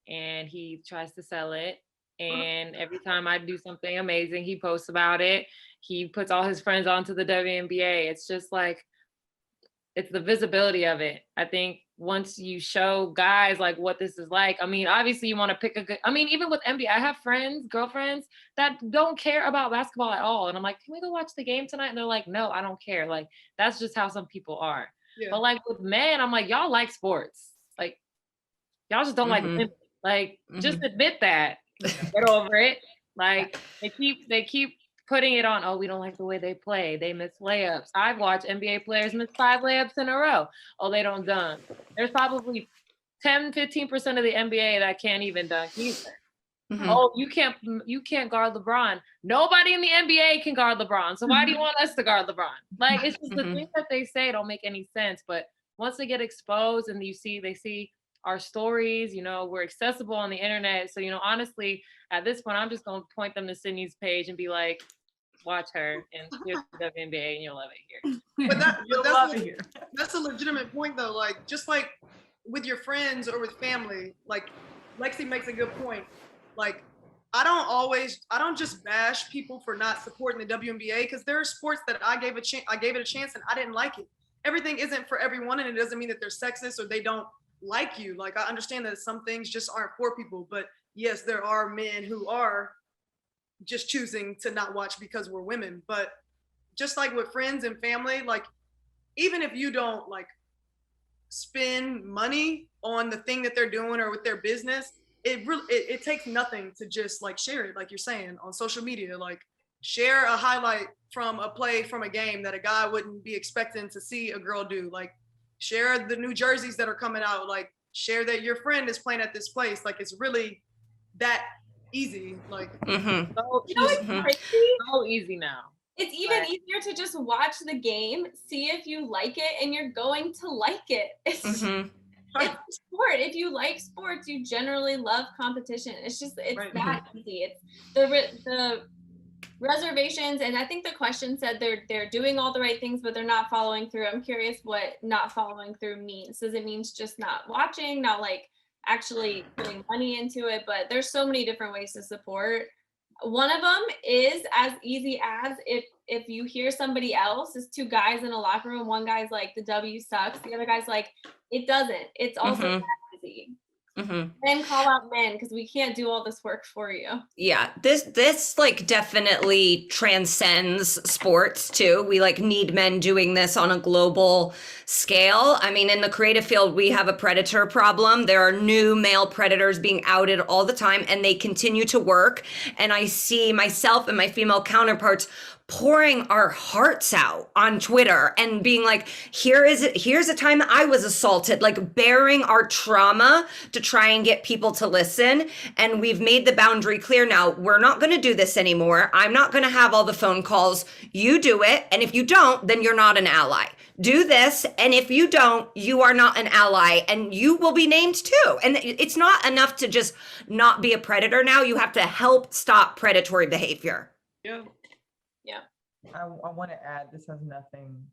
and he tries to sell it. And every time I do something amazing, he posts about it. He puts all his friends onto the WNBA. It's just like, it's the visibility of it. I think once you show guys like what this is like, I mean, obviously you want to pick a good, I mean, even with NBA, I have friends, girlfriends that don't care about basketball at all. And I'm like, can we go watch the game tonight? And they're like, no, I don't care. Like, that's just how some people are. Yeah. But like with men, I'm like, y'all like sports. Like, y'all just don't like women. Like, just admit that. Get over it. Like they keep putting it on. Oh, we don't like the way they play. They miss layups. I've watched NBA players miss 5 layups in a row. Oh, they don't dunk. There's probably 10-15% of the NBA that can't even dunk either. Oh, you can't guard LeBron. Nobody in the NBA can guard LeBron. So why do you want us to guard LeBron? Like, it's just the things that they say don't make any sense. But once they get exposed and they see our stories, you know, we're accessible on the internet. So, you know, honestly, at this point, I'm just going to point them to Sydney's page and be like, watch her and here's the WNBA and you'll love it here. But that's a legitimate point though. Like, just like with your friends or with family, like Lexie makes a good point. Like, I don't just bash people for not supporting the WNBA, because there are sports that I gave it a chance and I didn't like it. Everything isn't for everyone, and it doesn't mean that they're sexist or they don't like you. Like, I understand that some things just aren't for people, but yes, there are men who are just choosing to not watch because we're women. But just like with friends and family, like, even if you don't like spend money on the thing that they're doing or with their business, it takes nothing to just like share it, like you're saying, on social media. Like, share a highlight from a play from a game that a guy wouldn't be expecting to see a girl do. Like, share the new jerseys that are coming out. Like, share that your friend is playing at this place. Like, it's really that easy. Like, so easy now. It's even easier to just watch the game, see if you like it, and you're going to like it. It's sport. If you like sports, you generally love competition. It's that easy. It's the reservations, and I think the question said they're doing all the right things, but they're not following through. I'm curious what not following through means. Does it mean just not watching, not like actually putting money into it? But there's so many different ways to support. One of them is as easy as if you hear somebody else, is 2 guys in a locker room, one guy's like, the W sucks, the other guy's like, it doesn't. It's also that easy. Then call out men because we can't do all this work for you. Yeah, this like definitely transcends sports too. We like need men doing this on a global scale. I mean, in the creative field, we have a predator problem. There are new male predators being outed all the time, and they continue to work. And I see myself and my female counterparts pouring our hearts out on Twitter and being like, here's a time I was assaulted, like bearing our trauma to try and get people to listen. And we've made the boundary clear now. We're not going to do this anymore. I'm not going to have all the phone calls. You do it. And if you don't, then you're not an ally. Do this. And if you don't, you are not an ally, and you will be named too. And it's not enough to just not be a predator now. You have to help stop predatory behavior. Yeah. I want to add, this has nothing.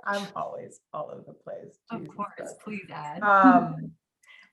I'm always all over the place. Of Jesus course, Christ. please add.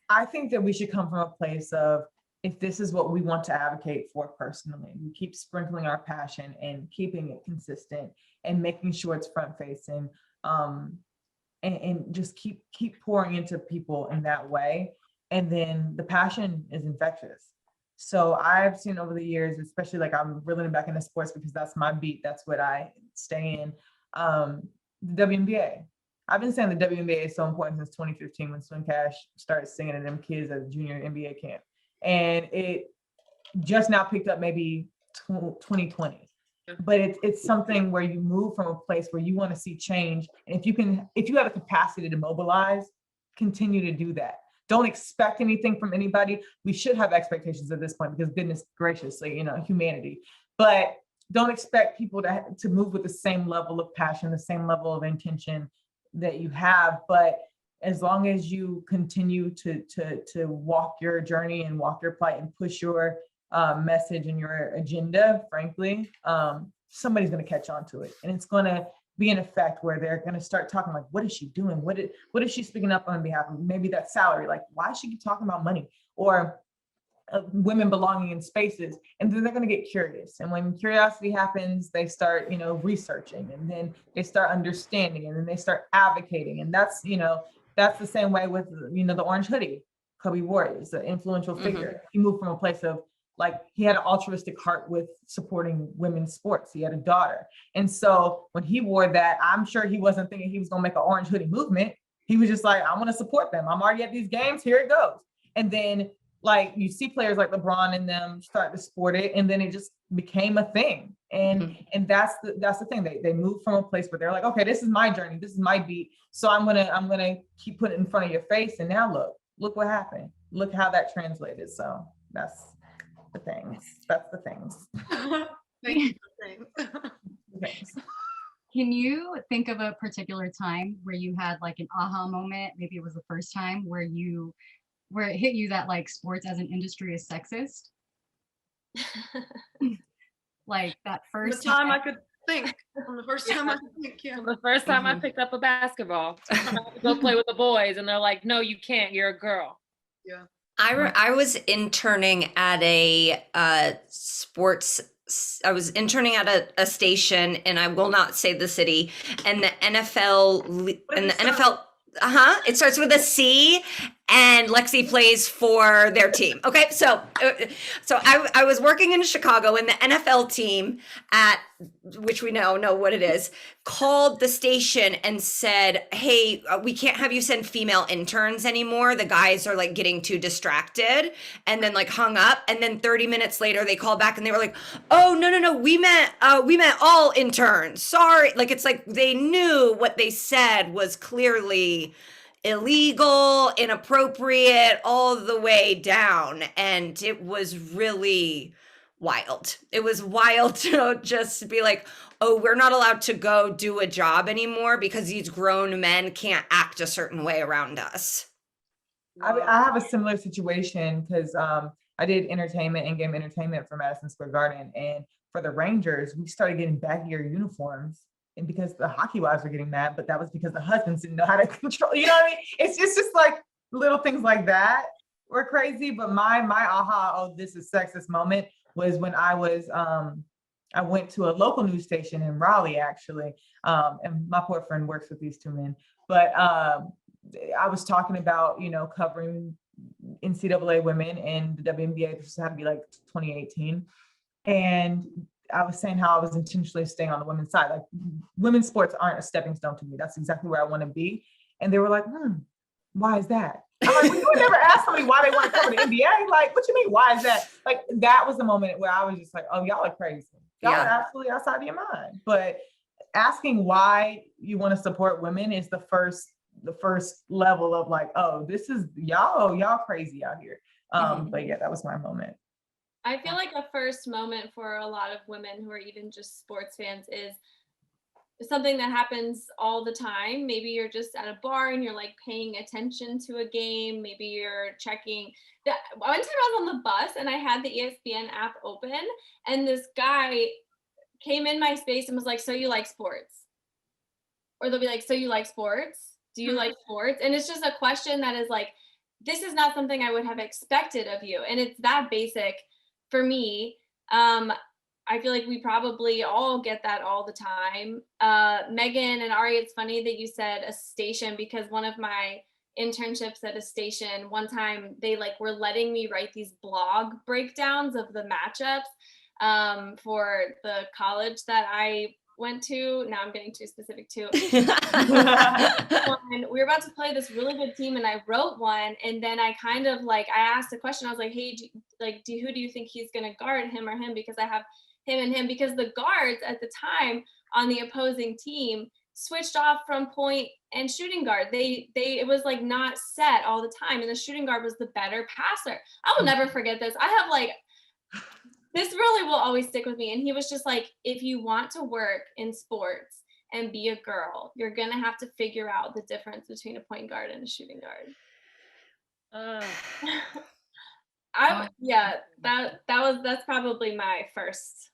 I think that we should come from a place of, if this is what we want to advocate for personally, we keep sprinkling our passion and keeping it consistent and making sure it's front facing, and just keep pouring into people in that way. And then the passion is infectious. So I've seen over the years, especially like I'm reeling back into sports because that's my beat. That's what I stay in. The WNBA. I've been saying the WNBA is so important since 2015 when Swin Cash started singing to them kids at junior NBA camp. And it just now picked up maybe 2020. But it's something where you move from a place where you want to see change. And if you have a capacity to mobilize, continue to do that. Don't expect anything from anybody. We should have expectations at this point because goodness graciously, humanity. But don't expect people to move with the same level of passion, the same level of intention that you have. But as long as you continue to walk your journey and walk your plight and push your message and your agenda, frankly, somebody's going to catch on to it. And it's going to be an effect where they're going to start talking like, what is she doing? What is she speaking up on behalf of? Maybe that salary, like, why is she keep talking about money or women belonging in spaces? And then they're going to get curious. And when curiosity happens, they start, researching, and then they start understanding, and then they start advocating. And that's the same way with, the orange hoodie. Kobe wore it. It's an influential figure. He moved from a place of, like, he had an altruistic heart with supporting women's sports. He had a daughter. And so when he wore that, I'm sure he wasn't thinking he was going to make an orange hoodie movement. He was just like, I want to support them. I'm already at these games. Here it goes. And then, like, you see players like LeBron and them start to sport it. And then it just became a thing. And that's the thing. They moved from a place where they're like, okay, this is my journey. This is my beat. So I'm going to keep putting it in front of your face. And now look what happened. Look how that translated. So that's the things. That's the things. Thank you for Thanks. Can you think of a particular time where you had like an aha moment? Maybe it was the first time where it hit you that like sports as an industry is sexist? Like that first the time I could think. On the first time I could think, yeah. The first time I picked up a basketball, I had to go play with the boys, and they're like, "No, you can't. You're a girl." Yeah. I was interning at a a station, and I will not say the city, and the NFL it starts with a C, and Lexie plays for their team. Okay, so I was working in Chicago, and the NFL team, at which we know what it is, called the station and said, hey, we can't have you send female interns anymore. The guys are like getting too distracted, and then like hung up. And then 30 minutes later they called back and they were like, oh, no, we meant all interns. Sorry. Like, it's like they knew what they said was clearly illegal, inappropriate, all the way down. And it was really wild. It was wild to just be like, oh, we're not allowed to go do a job anymore because these grown men can't act a certain way around us. I have a similar situation because I did entertainment and game entertainment for Madison Square Garden. And for the Rangers, we started getting baggier uniforms. And because the hockey wives were getting mad, but that was because the husbands didn't know how to control, you know what I mean? It's just like little things like that were crazy. But my aha, oh, this is sexist moment was when I went to a local news station in Raleigh, actually. And my boyfriend works with these two men. But I was talking about, covering NCAA women in the WNBA. This had to be like 2018. And I was saying how I was intentionally staying on the women's side. Like, women's sports aren't a stepping stone to me. That's exactly where I want to be. And they were like, why is that? I'm like, well, you would never ask somebody why they want to cover the NBA. Like, what you mean? Why is that? Like, that was the moment where I was just like, oh, y'all are crazy. Y'all are absolutely outside of your mind. But asking why you want to support women is the first level of like, oh, this is y'all crazy out here. But yeah, that was my moment. I feel like a first moment for a lot of women who are even just sports fans is something that happens all the time. Maybe you're just at a bar and you're like paying attention to a game. Maybe you're checking. One time I was on the bus and I had the ESPN app open, and this guy came in my space and was like, so you like sports? Or they'll be like, so you like sports? Do you like sports? And it's just a question that is like, this is not something I would have expected of you. And it's that basic for me. I feel like we probably all get that all the time. Megan and Ari, it's funny that you said a station, because one of my internships at a station, one time they like were letting me write these blog breakdowns of the matchups for the college that I went to. Now I'm getting too specific too. And we were about to play this really good team, and I wrote one, and then I kind of like, I asked a question. I was like, hey, who do you think he's going to guard, him or him? Because I have him and him, because the guards at the time on the opposing team switched off from point and shooting guard. It was like not set all the time, and the shooting guard was the better passer. I will never forget this. I have like, this really will always stick with me. And he was just like, if you want to work in sports and be a girl, you're gonna have to figure out the difference between a point guard and a shooting guard. That's probably my first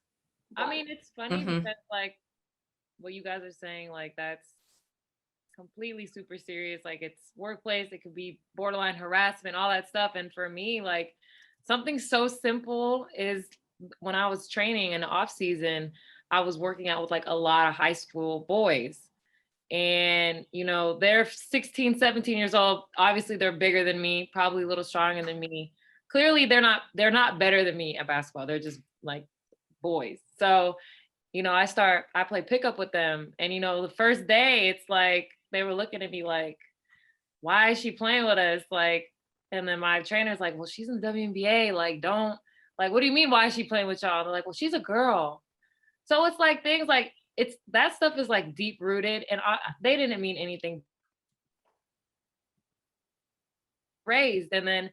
one. I mean, it's funny because like what you guys are saying, like that's completely super serious. Like, it's workplace, it could be borderline harassment, all that stuff. And for me, like, something so simple is when I was training in the off season, I was working out with like a lot of high school boys. And, you know, they're 16, 17 years old. Obviously they're bigger than me, probably a little stronger than me. Clearly they're not better than me at basketball. They're just like boys. So, you know, I play pickup with them. And, you know, the first day it's like, they were looking at me like, why is she playing with us? Like, and then my trainer's like, well, she's in the WNBA. Like, what do you mean? Why is she playing with y'all? They're like, well, she's a girl. So it's like things like, that stuff is like deep rooted, and they didn't mean anything raised. And then,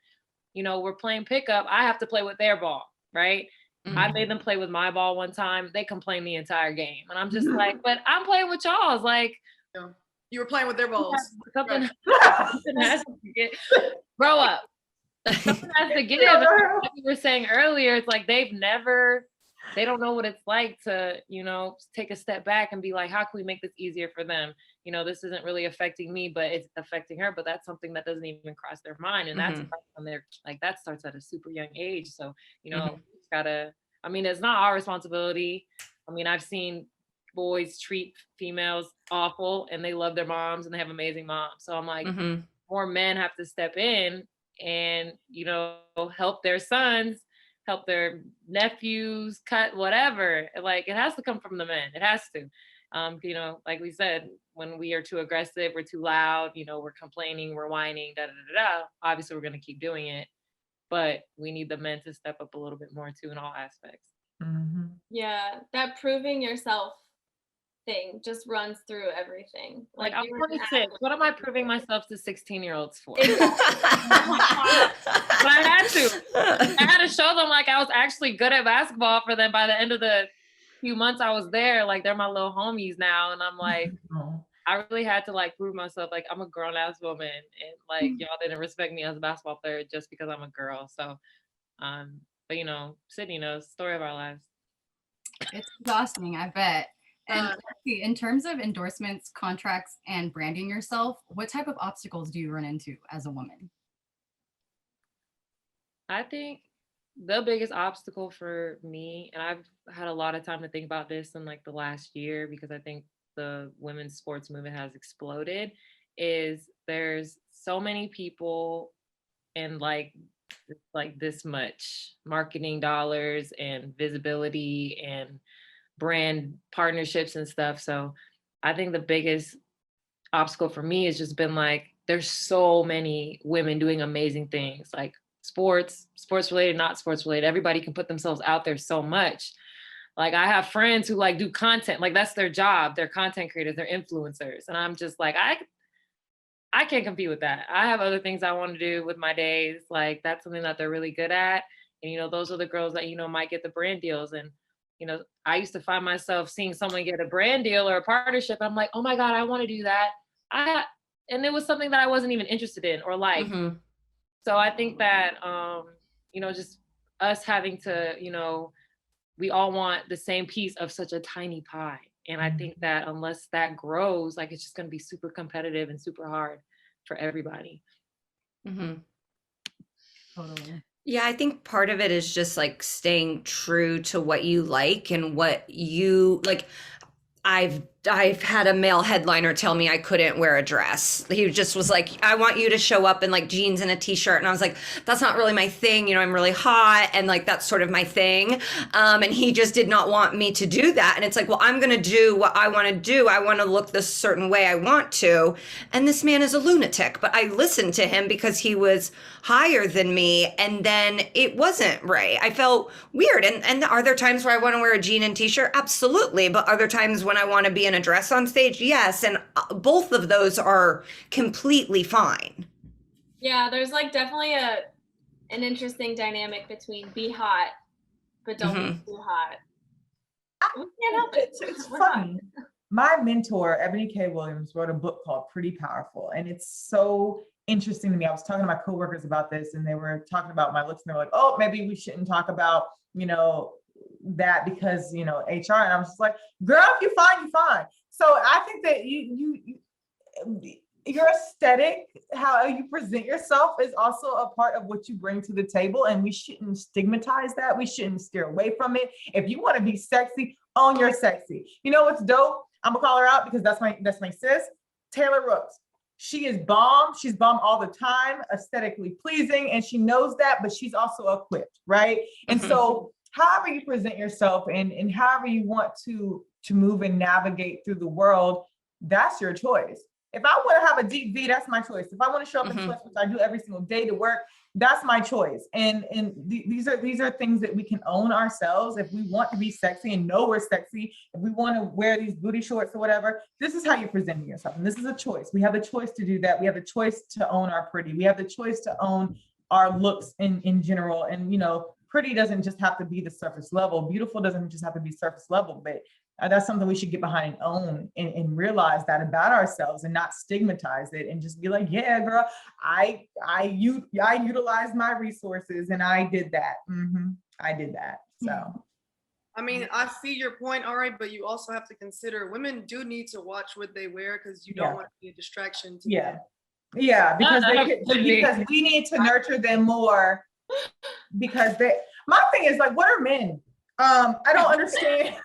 you know, we're playing pickup. I have to play with their ball, right? I made them play with my ball one time. They complained the entire game. And I'm just like, but I'm playing with y'all's. Like, you were playing with their balls. Something has to get, grow up. Something has to give. Like we were saying earlier, it's like they don't know what it's like to, you know, take a step back and be like, how can we make this easier for them? You know, this isn't really affecting me, but it's affecting her. But that's something that doesn't even cross their mind. And that's when they're like, that starts at a super young age. So, you know, it's not our responsibility. I mean, I've seen boys treat females awful and they love their moms and they have amazing moms. So I'm like, more men have to step in and, you know, help their sons, help their nephews, cut whatever. Like, it has to come from the men. It has to. You know, like we said, when we are too aggressive, we're too loud, you know, we're complaining, we're whining, obviously we're going to keep doing it, but we need the men to step up a little bit more too in all aspects. Yeah, that proving yourself thing just runs through everything. Like, I'm 26. What am I proving myself to 16-year-olds for? Exactly. But I had to show them like I was actually good at basketball for them by the end of the few months I was there. Like, they're my little homies now. And I'm like, I really had to like prove myself, like I'm a grown ass woman, and like y'all didn't respect me as a basketball player just because I'm a girl. So, but you know, Sydney knows, story of our lives. It's exhausting, I bet. And in terms of endorsements, contracts, and branding yourself, what type of obstacles do you run into as a woman? I think the biggest obstacle for me, and I've had a lot of time to think about this in like the last year, because I think the women's sports movement has exploded, is there's so many people and like this much marketing dollars and visibility and brand partnerships and stuff. So I think the biggest obstacle for me has just been like, there's so many women doing amazing things, like sports related, not sports related. Everybody can put themselves out there so much. Like I have friends who like do content, like that's their job. They're content creators, they're influencers. And I'm just like, I can't compete with that. I have other things I want to do with my days. Like that's something that they're really good at. And, you know, those are the girls that, you know, might get the brand deals. And, you know, I used to find myself seeing someone get a brand deal or a partnership. I'm like, oh my God, I want to do that. And it was something that I wasn't even interested in or like. Mhm. So I think that, you know, just us having to, you know, we all want the same piece of such a tiny pie. And I think that unless that grows, like it's just going to be super competitive and super hard for everybody. Mhm. Totally. Yeah, I think part of it is just like staying true to what you like and what you like. I've had a male headliner tell me I couldn't wear a dress. He just was like, I want you to show up in like jeans and a t-shirt. And I was like, that's not really my thing. You know, I'm really hot and like, that's sort of my thing. And he just did not want me to do that. And it's like, well, I'm going to do what I want to do. I want to look this certain way I want to. And this man is a lunatic, but I listened to him because he was higher than me. And then it wasn't right. I felt weird. And are there times where I want to wear a jean and t-shirt? Absolutely. But are there times when I want to be in a dress on stage? Yes. And both of those are completely fine. Yeah, there's like definitely an interesting dynamic between be hot, but don't be too hot. We can't help it. It's We're hot. funny. My mentor, Ebony K. Williams, wrote a book called Pretty Powerful. And it's so interesting to me. I was talking to my coworkers about this and they were talking about my looks and they were like, oh, maybe we shouldn't talk about, you know, that because, you know, HR. And I was just like, girl, if you're fine, you're fine. So I think that your aesthetic, how you present yourself is also a part of what you bring to the table. And we shouldn't stigmatize that. We shouldn't steer away from it. If you want to be sexy, own your sexy. You know what's dope? I'm gonna call her out because that's my sis, Taylor Rooks. She is bomb. She's bomb all the time, aesthetically pleasing, and she knows that, but she's also equipped, right? And so however you present yourself and however you want to move and navigate through the world, that's your choice. If I want to have a deep V, that's my choice. If I want to show up in sweats, which I do every single day to work, that's my choice. And these are things that we can own ourselves. If we want to be sexy and know we're sexy, if we want to wear these booty shorts or whatever, this is how you're presenting yourself. And this is a choice. We have a choice to do that. We have a choice to own our pretty. We have the choice to own our looks in general. And, you know, pretty doesn't just have to be the surface level. Beautiful doesn't just have to be surface level, but that's something we should get behind and own and realize that about ourselves and not stigmatize it and just be like, yeah, girl, I utilized my resources and I did that. I did that. So. I mean, I see your point, Ari, but you also have to consider women do need to watch what they wear because you don't want to be a distraction to them. Yeah, because because we need to nurture them more because my thing is like, what are men? I don't understand.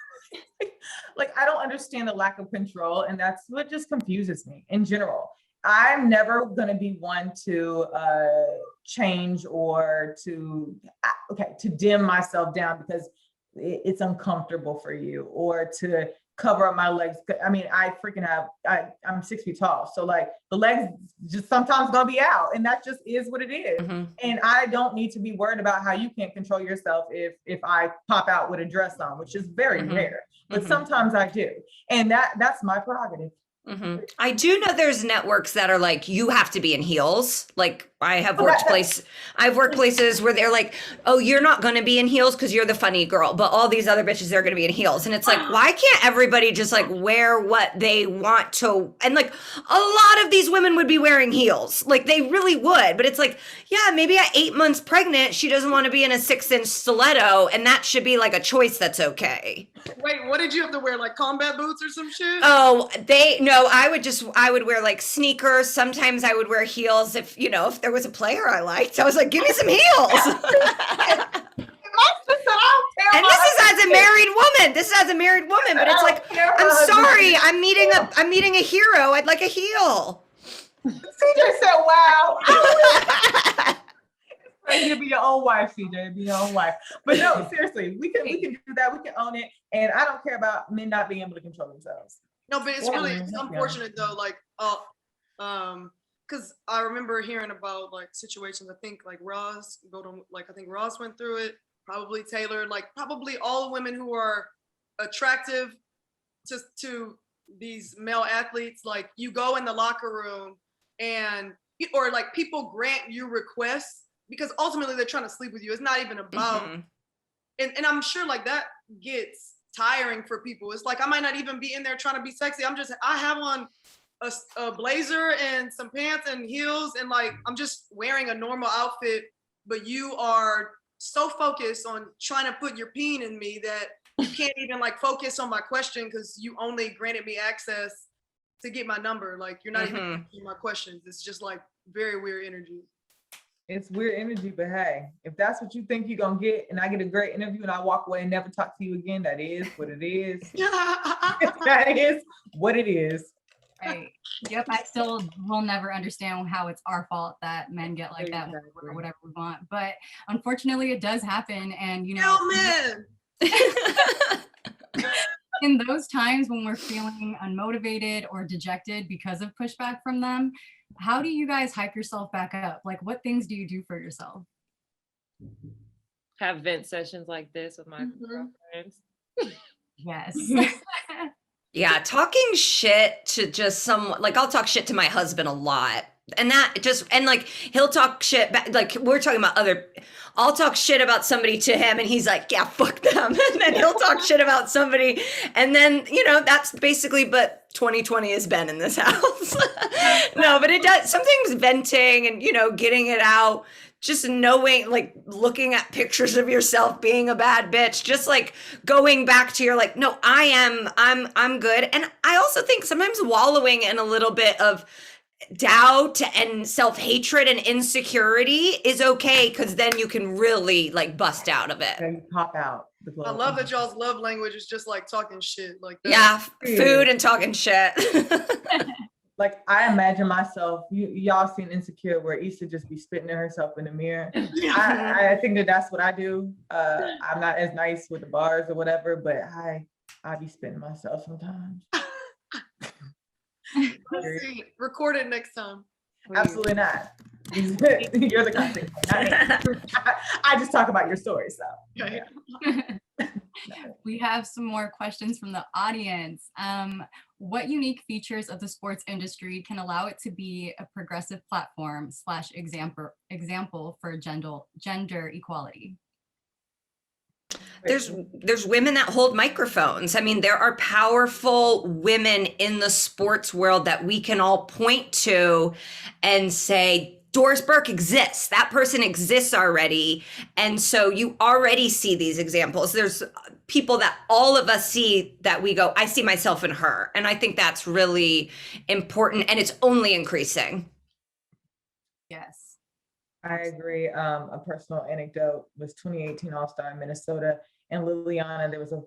Like, I don't understand the lack of control, and that's what just confuses me in general. I'm never going to be one to change or to dim myself down because it's uncomfortable for you, or to cover up my legs. I mean, I'm 6 feet tall. So like the legs just sometimes gonna be out, and that just is what it is. And I don't need to be worried about how you can't control yourself if I pop out with a dress on, which is very rare, but sometimes I do. And that's my prerogative. I do know there's networks that are like, you have to be in heels. Like I've worked places where they're like, oh, you're not going to be in heels because you're the funny girl, but all these other bitches, they're going to be in heels. And it's like, why can't everybody just like wear what they want to? And like a lot of these women would be wearing heels. Like they really would. But it's like, yeah, maybe at 8 months pregnant, she doesn't want to be in a 6-inch stiletto. And that should be like a choice that's okay. Wait, what did you have to wear? Like combat boots or some shit? Oh, I would wear like sneakers. Sometimes I would wear heels if there was a player I liked. I was like, give me some heels. And this is as a married woman. But it's like, I'm sorry, I'm meeting a hero. I'd like a heel. CJ said, wow. own wife, CJ. Be your own wife. But no, seriously, we can do that. We can own it. And I don't care about men not being able to control themselves. No, but it's Yeah, really man, it's yeah. unfortunate though. Like, because I remember hearing about like situations. I think like Ross I think Ross went through it. Probably Taylor. Like probably all women who are attractive to these male athletes. Like you go in the locker room and or like people grant you requests because ultimately they're trying to sleep with you. It's not even about. And I'm sure like that gets tiring for people. It's like I might not even be in there trying to be sexy. I have on a blazer and some pants and heels and like I'm just wearing a normal outfit, but you are so focused on trying to put your peen in me that you can't even like focus on my question because you only granted me access to get my number. Like you're not even answering my questions. It's just like very weird energy. It's weird energy, but hey, if that's what you think you're gonna get, and I get a great interview and I walk away and never talk to you again, that is what it is. That is what it is. Right. Yep. I still will never understand how it's our fault that men get like that or whatever we want. But unfortunately, it does happen. And, you know, men. in those times when we're feeling unmotivated or dejected because of pushback from them, how do you guys hype yourself back up? Like, what things do you do for yourself? Have vent sessions like this with my girlfriends. Yes. Yeah, talking shit to just someone, like I'll talk shit to my husband a lot. And that just, and like he'll talk shit back, like we're talking about I'll talk shit about somebody to him and he's like, yeah, fuck them. And then he'll talk shit about somebody. And then, you know, that's basically, but 2020 has been in this house. No, but it does, sometimes venting and, you know, getting it out. Just knowing, like looking at pictures of yourself being a bad bitch, just like going back to your like, no, I'm good. And I also think sometimes wallowing in a little bit of doubt and self-hatred and insecurity is okay because then you can really like bust out of it. Then you pop out. I love that y'all's love language is just like talking shit. Like that. Yeah, food and talking shit. Like I imagine myself, y'all seen Insecure where Issa just be spitting at herself in the mirror. I think that's what I do. I'm not as nice with the bars or whatever, but I be spitting myself sometimes. Let's see. Record it next time. Absolutely not. You're the content. I just talk about your story, so. Okay. Yeah. We have some more questions from the audience. What unique features of the sports industry can allow it to be a progressive platform / example for gender equality? There's women that hold microphones. I mean, there are powerful women in the sports world that we can all point to and say, Doris Burke exists. That person exists already. And so you already see these examples. There's people that all of us see that we go, I see myself in her. And I think that's really important and it's only increasing. Yes. I agree. A personal anecdote was 2018 All-Star in Minnesota, and Liliana, there was a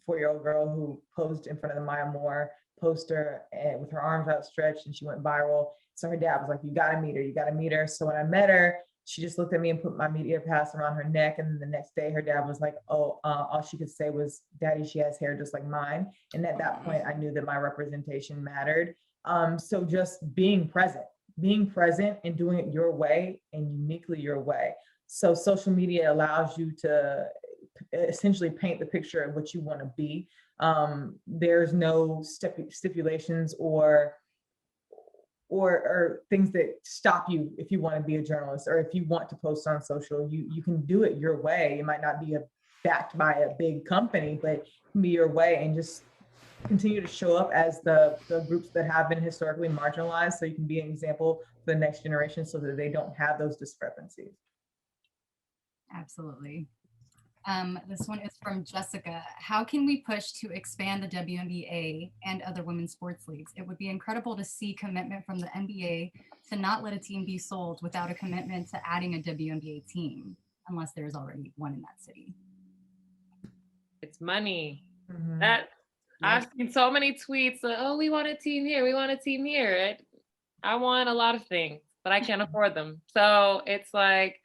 4-year-old girl who posed in front of the Maya Moore poster and with her arms outstretched, and she went viral. So her dad was like, you gotta meet her, you gotta meet her. So when I met her, she just looked at me and put my media pass around her neck. And then the next day her dad was like, oh, all she could say was, Daddy, she has hair just like mine. And at that point, I knew that my representation mattered. So just being present and doing it your way and uniquely your way. So social media allows you to essentially paint the picture of what you want to be. There's no stipulations or things that stop you if you want to be a journalist or if you want to post on social. You can do it your way. It might not be backed by a big company, but it can be your way, and just continue to show up as the groups that have been historically marginalized, so you can be an example for the next generation so that they don't have those discrepancies. Absolutely. This one is from Jessica. How can we push to expand the WNBA and other women's sports leagues? It would be incredible to see commitment from the NBA to not let a team be sold without a commitment to adding a WNBA team, unless there's already one in that city. It's money. Mm-hmm. I've seen so many tweets like, oh, we want a team here, we want a team here. I want a lot of things, but I can't afford them. So it's like,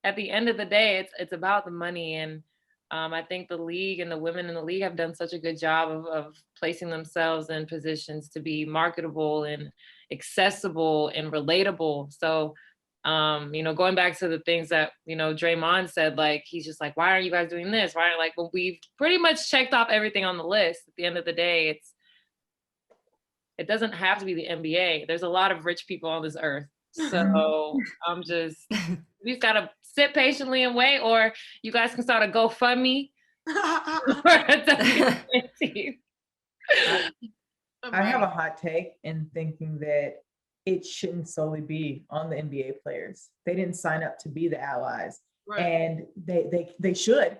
at the end of the day, it's about the money. And I think the league and the women in the league have done such a good job of placing themselves in positions to be marketable and accessible and relatable. So, going back to the things that, Draymond said, like, he's just like, why aren't you guys doing this? Why aren't, like, well, we've pretty much checked off everything on the list. At the end of the day, it doesn't have to be the NBA. There's a lot of rich people on this earth. So we've got to sit patiently and wait, or you guys can start a GoFundMe for a WNBA team. I have a hot take in thinking that it shouldn't solely be on the NBA players. They didn't sign up to be the allies, Right. and they should,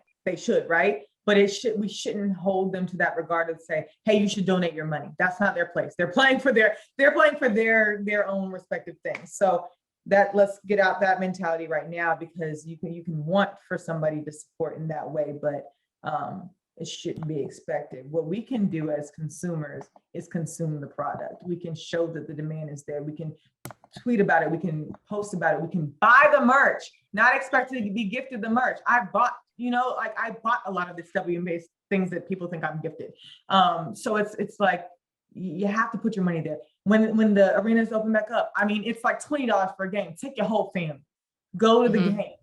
right? But we shouldn't hold them to that regard and say, hey, you should donate your money. That's not their place. They're playing for their own respective things. So let's get out that mentality right now, because you can want for somebody to support in that way, but it shouldn't be expected. What we can do as consumers is consume the product. We can show that the demand is there. We can tweet about it. We can post about it. We can buy the merch, not expect to be gifted the merch. I bought a lot of this WNBA things that people think I'm gifted. So it's like, you have to put your money there. When the arenas open back up, I mean, it's like $20 for a game. Take your whole family, go to the games.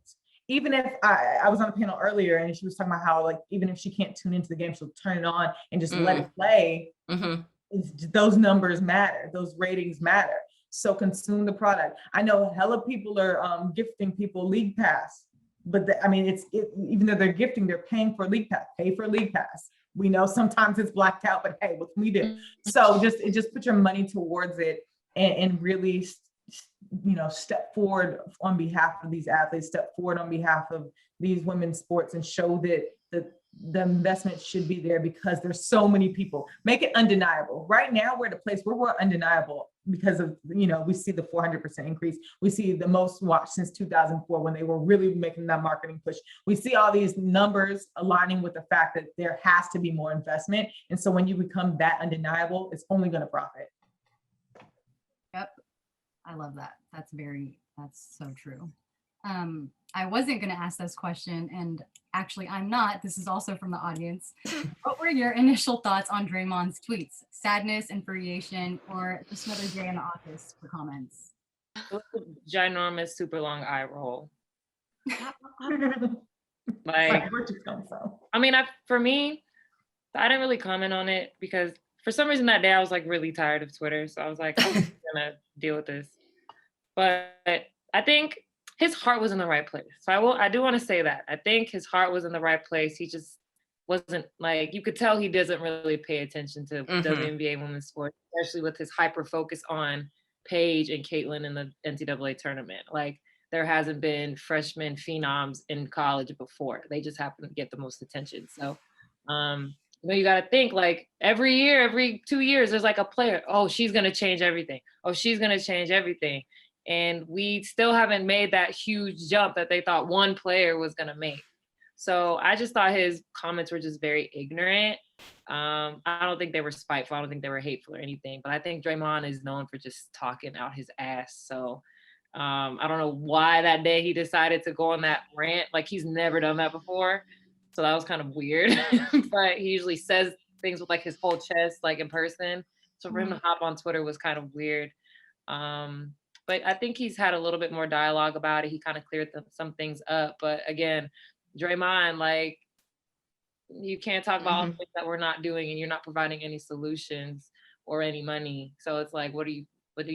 Even if I was on a panel earlier and she was talking about how, like, even if she can't tune into the game, she'll turn it on and just let it play. Those numbers matter. Those ratings matter. So consume the product. I know hella people are gifting people League Pass, but even though they're gifting, they're paying for League Pass. Pay for League Pass. We know sometimes it's blacked out, but hey, what can we do? So just put your money towards it and really, step forward on behalf of these athletes, step forward on behalf of these women's sports, and show that the investment should be there, because there's so many people. Make it undeniable. Right now, we're at a place where we're undeniable because of, we see the 400% increase. We see the most watched since 2004, when they were really making that marketing push. We see all these numbers aligning with the fact that there has to be more investment. And so when you become that undeniable, it's only going to profit. Yep. I love that. That's so true. I wasn't going to ask this question, and actually I'm not. This is also from the audience. What were your initial thoughts on Draymond's tweets? Sadness, infuriation, or just another day in the office for comments? Ginormous, super long eye roll. Like, where'd you come from? I mean, for me, I didn't really comment on it because for some reason that day I was like really tired of Twitter. So I was like, I'm just gonna deal with this. But I think his heart was in the right place. So I do want to say that. I think his heart was in the right place. He just wasn't, like, you could tell he doesn't really pay attention to WNBA women's sports, especially with his hyper focus on Paige and Caitlin in the NCAA tournament. Like, there hasn't been freshman phenoms in college before. They just happen to get the most attention. So, you got to think, like, every year, every 2 years, there's like a player. Oh, she's going to change everything. Oh, she's going to change everything. And we still haven't made that huge jump that they thought one player was going to make. So I just thought his comments were just very ignorant. I don't think they were spiteful. I don't think they were hateful or anything. But I think Draymond is known for just talking out his ass. So I don't know why that day he decided to go on that rant. Like, he's never done that before. So that was kind of weird. But he usually says things with like his whole chest, like in person. So for him to hop on Twitter was kind of weird. But I think he's had a little bit more dialogue about it. He kind of cleared some things up. But again, Draymond, like, you can't talk about all the things that we're not doing, and you're not providing any solutions or any money. So it's like, what are you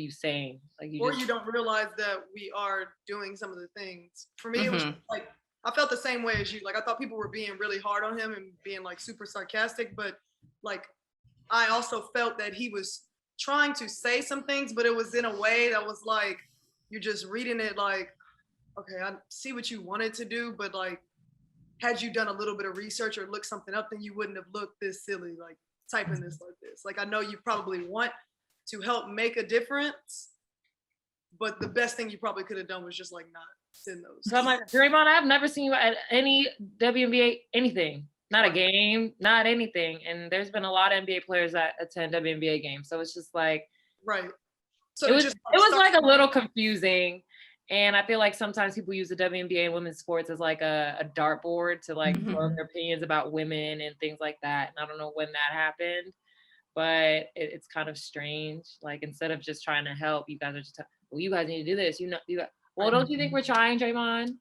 saying? Like, you don't realize that we are doing some of the things. For me, it was like, I felt the same way as you. Like, I thought people were being really hard on him and being like super sarcastic, but like, I also felt that he was trying to say some things, but it was in a way that was like, you're just reading it like, okay, I see what you wanted to do, but like, had you done a little bit of research or looked something up, then you wouldn't have looked this silly, like typing this like this. Like, I know you probably want to help make a difference, but the best thing you probably could have done was just like not send those. So I'm like, Draymond, I've never seen you at any WNBA anything. Not a game, not anything. And there's been a lot of NBA players that attend WNBA games. So it's just like, right. So it was like a little confusing. And I feel like sometimes people use the WNBA and women's sports as like a dartboard to like throw their opinions about women and things like that. And I don't know when that happened, but it's kind of strange. Like instead of just trying to help, you guys are just, well, you guys need to do this. Well, don't you think we're trying, Draymond?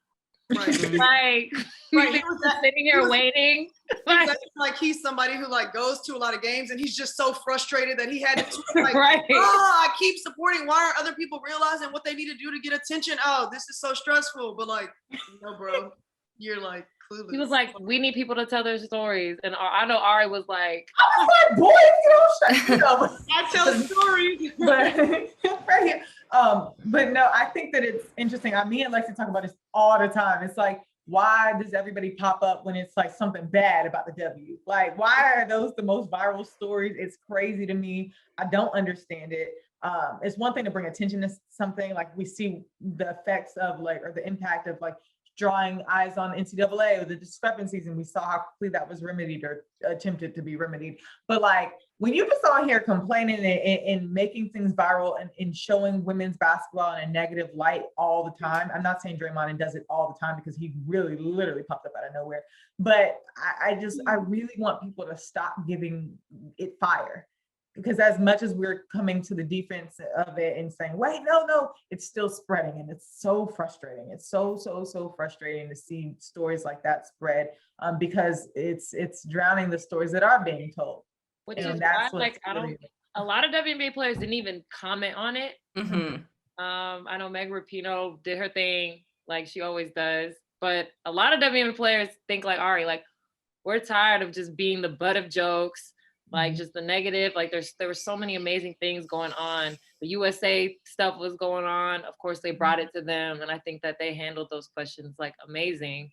Right. Like, Right. He was sitting here waiting. like he's somebody who like goes to a lot of games and he's just so frustrated that he had to tweet, like, Right. oh, I keep supporting. Why aren't other people realizing what they need to do to get attention? Oh, this is so stressful. But like, no, bro, you're like clueless. He was like, we need people to tell their stories. And I know Ari was like, I was like, boy, you know, I tell stories. but right here. But no, I think that it's interesting. Me and Lexie talk about this all the time. It's like, why does everybody pop up when it's like something bad about the W? Like, why are those the most viral stories? It's crazy to me. I don't understand it. It's one thing to bring attention to something, like we see the effects of like, or the impact of like drawing eyes on NCAA or the discrepancies, and we saw how quickly that was remedied or attempted to be remedied. But like, when you just on here complaining and making things viral and showing women's basketball in a negative light all the time, I'm not saying Draymond does it all the time because he really literally popped up out of nowhere, but I really want people to stop giving it fire. Because as much as we're coming to the defense of it and saying, wait, no, it's still spreading. And it's so frustrating. It's so frustrating to see stories like that spread because it's drowning the stories that are being told. which And is that's why, like, a lot of WNBA players didn't even comment on it. I know Meg Rapinoe did her thing like she always does, but a lot of WNBA players think like Ari, like, we're tired of just being the butt of jokes. Like just the negative, like there were so many amazing things going on. The USA stuff was going on. Of course, they brought it to them. And I think that they handled those questions like amazing.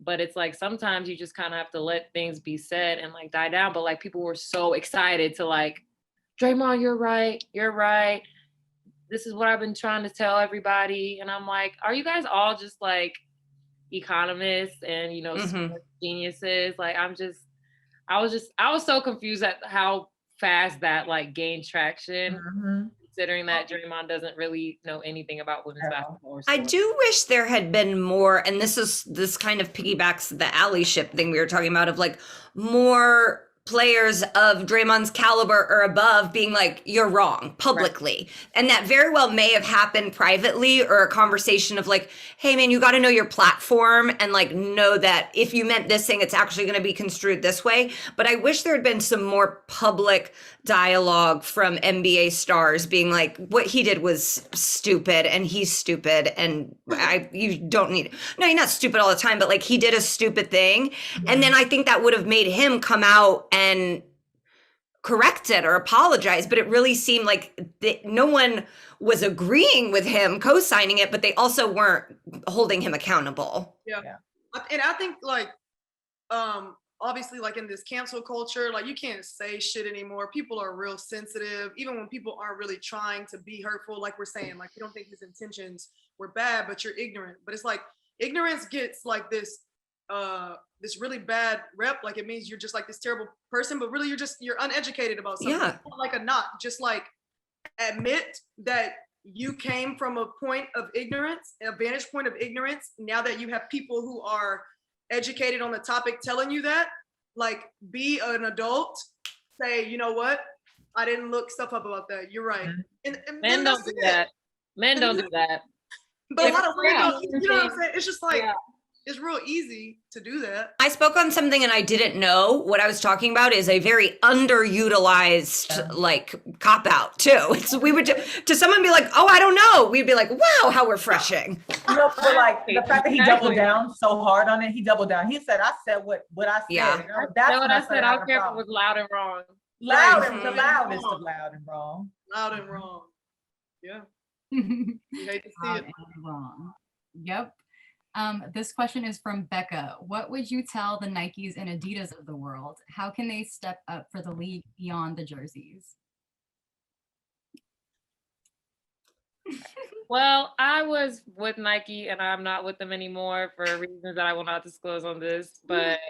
But it's like, sometimes you just kind of have to let things be said and like die down. But like people were so excited to like, Draymond, you're right. This is what I've been trying to tell everybody. And I'm like, are you guys all just like economists and, you know, sports geniuses? Like, I was so confused at how fast that like gained traction, considering that Draymond doesn't really know anything about women's basketball or I sports. do wish there had been more, and this kind of piggybacks the allyship thing we were talking about, of like more players of Draymond's caliber or above being like, you're wrong publicly. Right. And that very well may have happened privately, or a conversation of like, hey man, you got to know your platform and like know that if you meant this thing, it's actually going to be construed this way. But I wish there had been some more public dialogue from NBA stars being like, what he did was stupid and he's stupid and you don't need, no, you're not stupid all the time, but like he did a stupid thing. And then I think that would have made him come out and correct it or apologize. But it really seemed like no one was agreeing with him, co-signing it, but they also weren't holding him accountable. Yeah. And I think like, obviously like in this cancel culture, like you can't say shit anymore. People are real sensitive, even when people aren't really trying to be hurtful. Like we're saying, like, you don't think his intentions were bad, but you're ignorant. But it's like ignorance gets like this really bad rep. Like it means you're just like this terrible person, but really you're uneducated about something. Yeah. Like a not just like admit that you came from a point of ignorance, a vantage point of ignorance. Now that you have people who are educated on the topic telling you that, like, be an adult, say, you know what, I didn't look stuff up about that, you're right. And Men don't do that. Men don't do that. But a lot of women don't, you know what I'm saying? It's just like, it's real easy to do that. I spoke on something and I didn't know. What I was talking about is a very underutilized like cop out too. We would to someone be like, oh, I don't know. We'd be like, wow, how refreshing. You know, but like the fact that he doubled down so hard on it, he doubled down. He said, I said what I said. Yeah. That's what I said. I don't care if it was loud and wrong. Loud and the loudest of loud and wrong. Loud and wrong. Yeah. You hate to see it. Wrong. Yep. This question is from Becca. What would you tell the Nikes and Adidas of the world? How can they step up for the league beyond the jerseys? Well, I was with Nike and I'm not with them anymore for reasons that I will not disclose on this, but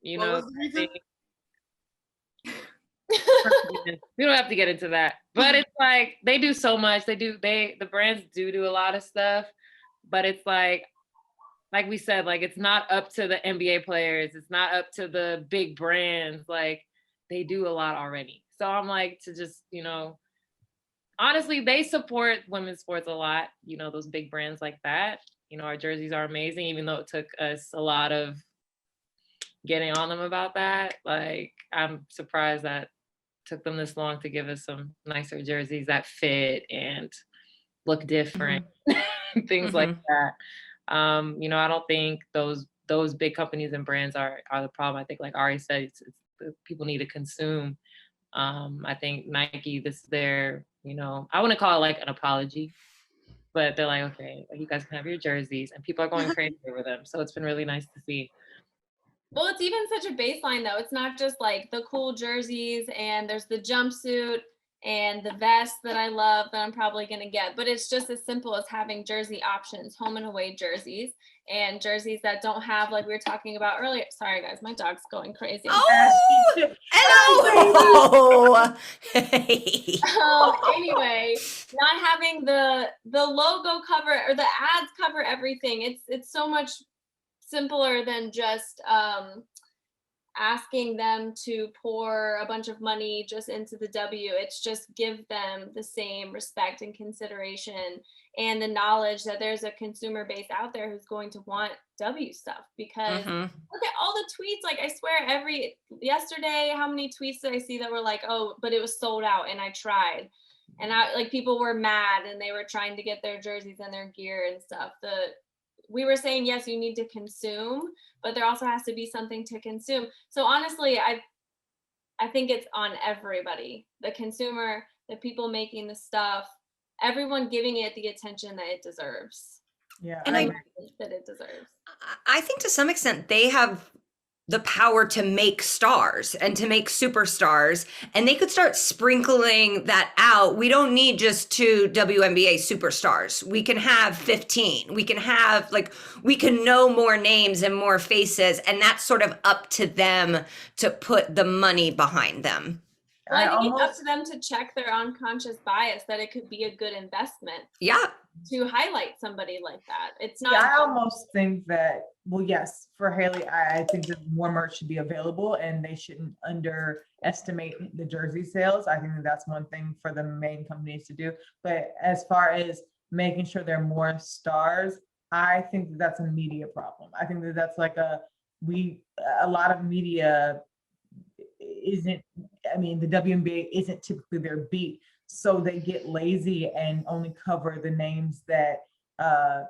you know, We don't have to get into that, but it's like they do so much. The brands do a lot of stuff, but it's like we said, like it's not up to the NBA players. It's not up to the big brands. Like they do a lot already. So I'm like, to just, honestly, they support women's sports a lot. Those big brands like that. Our jerseys are amazing, even though it took us a lot of getting on them about that. Like, I'm surprised that it took them this long to give us some nicer jerseys that fit and look different, things like that. I don't think those big companies and brands are the problem. I think, like Ari said, it's people need to consume. I think Nike, this is their, I wouldn't call it like an apology, but they're like, okay, you guys can have your jerseys, and people are going crazy over them. So it's been really nice to see. Well, it's even such a baseline though. It's not just like the cool jerseys and there's the jumpsuit and the vest that I love that I'm probably going to get, but it's just as simple as having jersey options, home and away jerseys, and jerseys that don't have, like we were talking about earlier. Sorry guys, my dog's going crazy. Oh, hello. Hey. Anyway, not having the logo cover or the ads cover everything. It's so much simpler than just asking them to pour a bunch of money just into the W. It's just give them the same respect and consideration and the knowledge that there's a consumer base out there who's going to want W stuff, because look at all the tweets. Like, I swear yesterday, how many tweets did I see that were like, oh, but it was sold out and I tried. And people were mad and they were trying to get their jerseys and their gear and stuff. We were saying, yes, you need to consume, but there also has to be something to consume. So honestly, I think it's on everybody, the consumer, the people making the stuff, everyone giving it the attention that it deserves. Yeah, And that it deserves. I think to some extent they have the power to make stars and to make superstars, and they could start sprinkling that out. We don't need just 2 WNBA superstars. We can have 15. We can know more names and more faces, and that's sort of up to them to put the money behind them. Well, I think it's up to them to check their unconscious bias that it could be a good investment. Yeah. To highlight somebody like that. It's not. Yeah, I almost think that, well, yes, for Haley, I think that more merch should be available and they shouldn't underestimate the jersey sales. I think that that's one thing for the main companies to do. But as far as making sure there are more stars, I think that that's a media problem. I think that that's like a lot of media isn't, the WNBA isn't typically their beat. So they get lazy and only cover the names that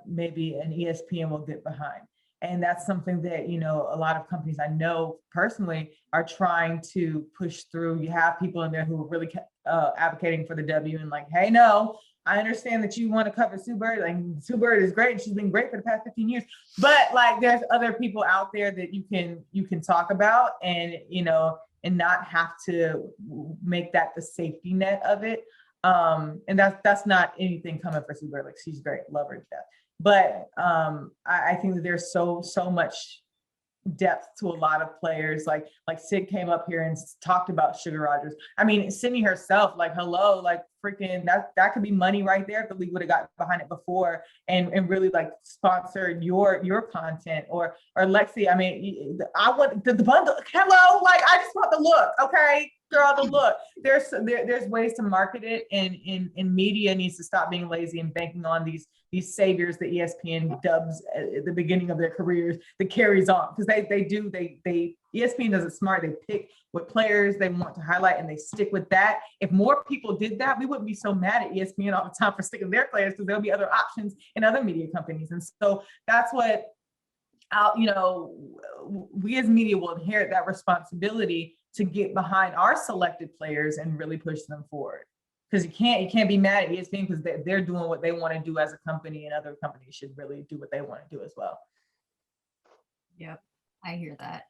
maybe an ESPN will get behind. And that's something that, a lot of companies I know personally are trying to push through. You have people in there who are really advocating for the W and like, hey, no, I understand that you want to cover Sue Bird. Like, Sue Bird is great and she's been great for the past 15 years. But like, there's other people out there that you can talk about and, and not have to make that the safety net of it. And that's not anything coming for Sue Bird. Like, she's great, love her to death. But I think that there's so much depth to a lot of players. Like Sid came up here and talked about Sugar Rogers. Sydney herself, like, hello, like freaking that could be money right there if the league would have got behind it before and really like sponsored your content or Lexie. I want the bundle. Hello, like I just want the look. Okay, girl, the look. There's ways to market it, and media needs to stop being lazy and banking on these saviors that ESPN dubs at the beginning of their careers that carries on, because they ESPN does it smart. They pick what players they want to highlight and they stick with that. If more people did that, we wouldn't be so mad at ESPN all the time for sticking their players, because there'll be other options in other media companies. And so that's what we as media will inherit that responsibility to get behind our selected players and really push them forward. Because you can't be mad at ESPN because they're doing what they want to do as a company, and other companies should really do what they want to do as well. Yep, I hear that.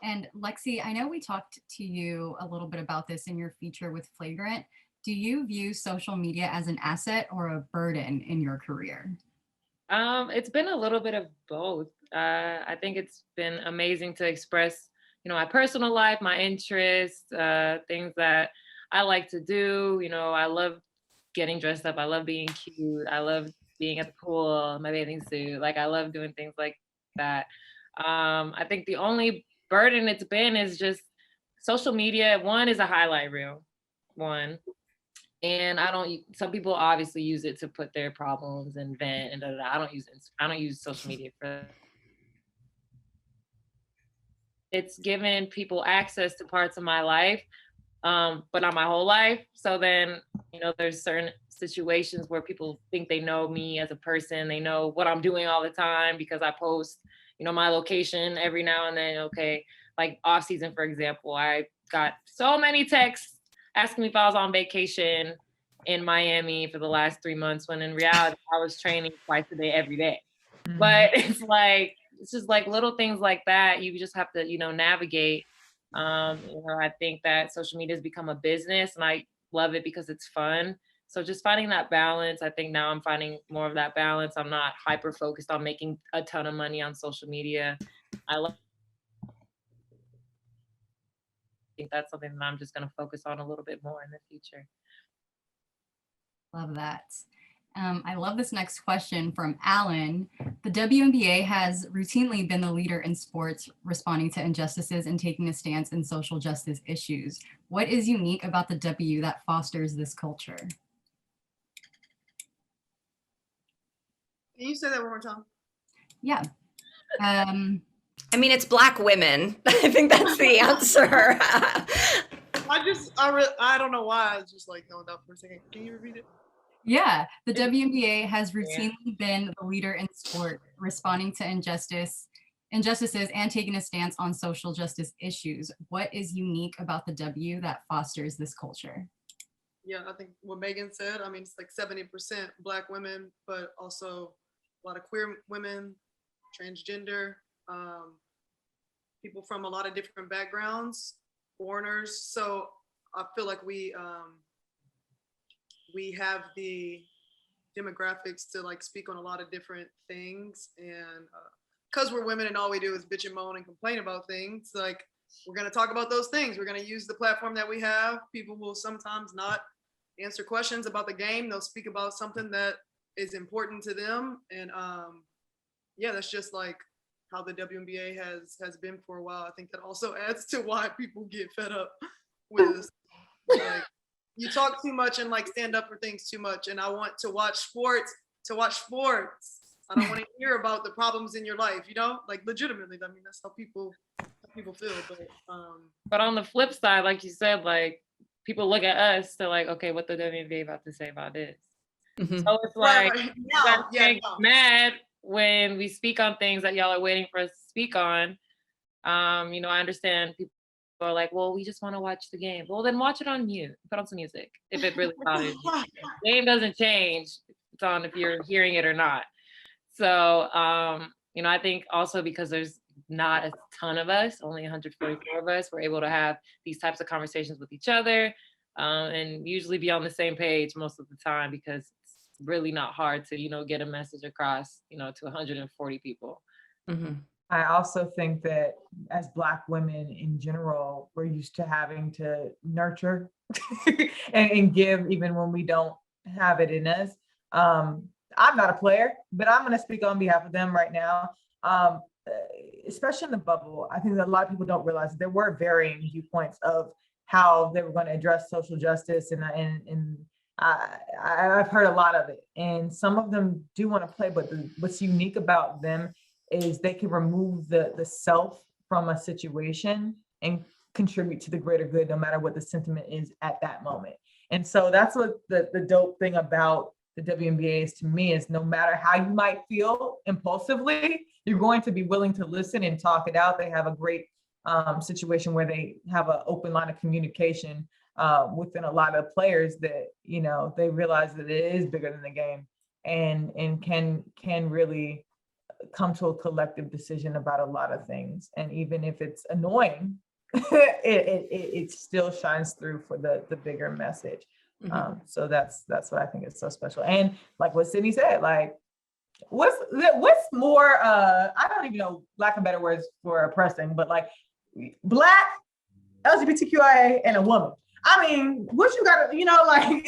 And Lexie, I know we talked to you a little bit about this in your feature with Flagrant. Do you view social media as an asset or a burden in your career? It's been a little bit of both. I think it's been amazing to express my personal life, my interests, things that I like to do. I love getting dressed up. I love being cute. I love being at the pool, my bathing suit. Like, I love doing things like that. I think the only burden it's been is just social media. One is a highlight reel, one. And some people obviously use it to put their problems and vent and I don't use social media for that. It's given people access to parts of my life, but not my whole life. So then, there's certain situations where people think they know me as a person. They know what I'm doing all the time because I post, my location every now and then. Okay, like off season, for example, I got so many texts asking me if I was on vacation in Miami for the last 3 months, when in reality, I was training twice a day, every day. But it's just like little things like that. You just have to, navigate. I think that social media has become a business, and I love it because it's fun. So just finding that balance. I think now I'm finding more of that balance. I'm not hyper focused on making a ton of money on social media. I think that's something that I'm just going to focus on a little bit more in the future. Love that. I love this next question from Alan. The WNBA has routinely been the leader in sports, responding to injustices and taking a stance in social justice issues. What is unique about the W that fosters this culture? Can you say that one more time? Yeah. It's Black women. I think that's the answer. I don't know why. I was just like going up for a second. Can you repeat it? Yeah, the WNBA has routinely been the leader in sport, responding to injustices and taking a stance on social justice issues. What is unique about the W that fosters this culture? Yeah, I think what Megan said, it's like 70% Black women, but also a lot of queer women, transgender, people from a lot of different backgrounds, foreigners. So I feel like we have the demographics to like speak on a lot of different things, and because we're women and all we do is bitch and moan and complain about things, like we're going to talk about those things. We're going to use the platform that we have. People will sometimes not answer questions about the game. They'll speak about something that is important to them, and that's just like how the WNBA has been for a while. I think that also adds to why people get fed up with us. Like, you talk too much and like stand up for things too much, and I want to watch sports. I don't want to hear about the problems in your life, like legitimately. That's how people feel. But on the flip side, like you said, like people look at us, they're like, okay, what the WNBA about to say about this? Mm-hmm. So it's like, right. mad when we speak on things that y'all are waiting for us to speak on. I understand people are like, well, we just want to watch the game. Well, then watch it on mute. Put on some music if it really bothers you. The game doesn't change. It's on if you're hearing it or not. So, I think also because there's not a ton of us, only 144 of us, we're able to have these types of conversations with each other, and usually be on the same page most of the time, because it's really not hard to, get a message across, to 140 people. Mm-hmm. I also think that as Black women in general, we're used to having to nurture and give even when we don't have it in us. I'm not a player, but I'm going to speak on behalf of them right now. Especially in the bubble, I think that a lot of people don't realize that there were varying viewpoints of how they were going to address social justice, and I've heard a lot of it. And some of them do want to play, but what's unique about them is they can remove the self from a situation and contribute to the greater good, no matter what the sentiment is at that moment. And so that's what the dope thing about the WNBA is to me, is no matter how you might feel impulsively, you're going to be willing to listen and talk it out. They have a great situation where they have an open line of communication within a lot of players that, they realize that it is bigger than the game, and can really come to a collective decision about a lot of things. And even if it's annoying, it still shines through for the bigger message. Mm-hmm. So that's what I think is so special. And like what Sydney said, like what's more I don't even know, lack of better words for oppressing, but like Black, LGBTQIA, and a woman. I mean, what you got to, like,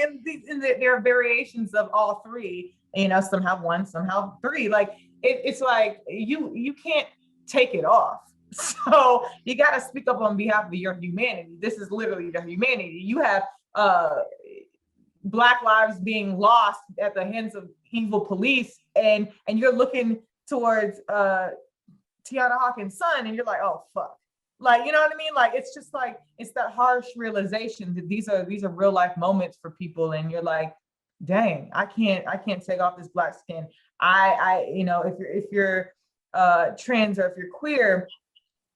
there are variations of all three. Some have one, some have three. Like, it's like you can't take it off. So you got to speak up on behalf of your humanity. This is literally the humanity. You have Black lives being lost at the hands of evil police, and you're looking towards Tiana Hawkins' son, and you're like, oh fuck. Like, you know what I mean? Like, it's just like, it's that harsh realization that these are real life moments for people. And you're like, dang, I can't take off this Black skin. If you're trans or if you're queer,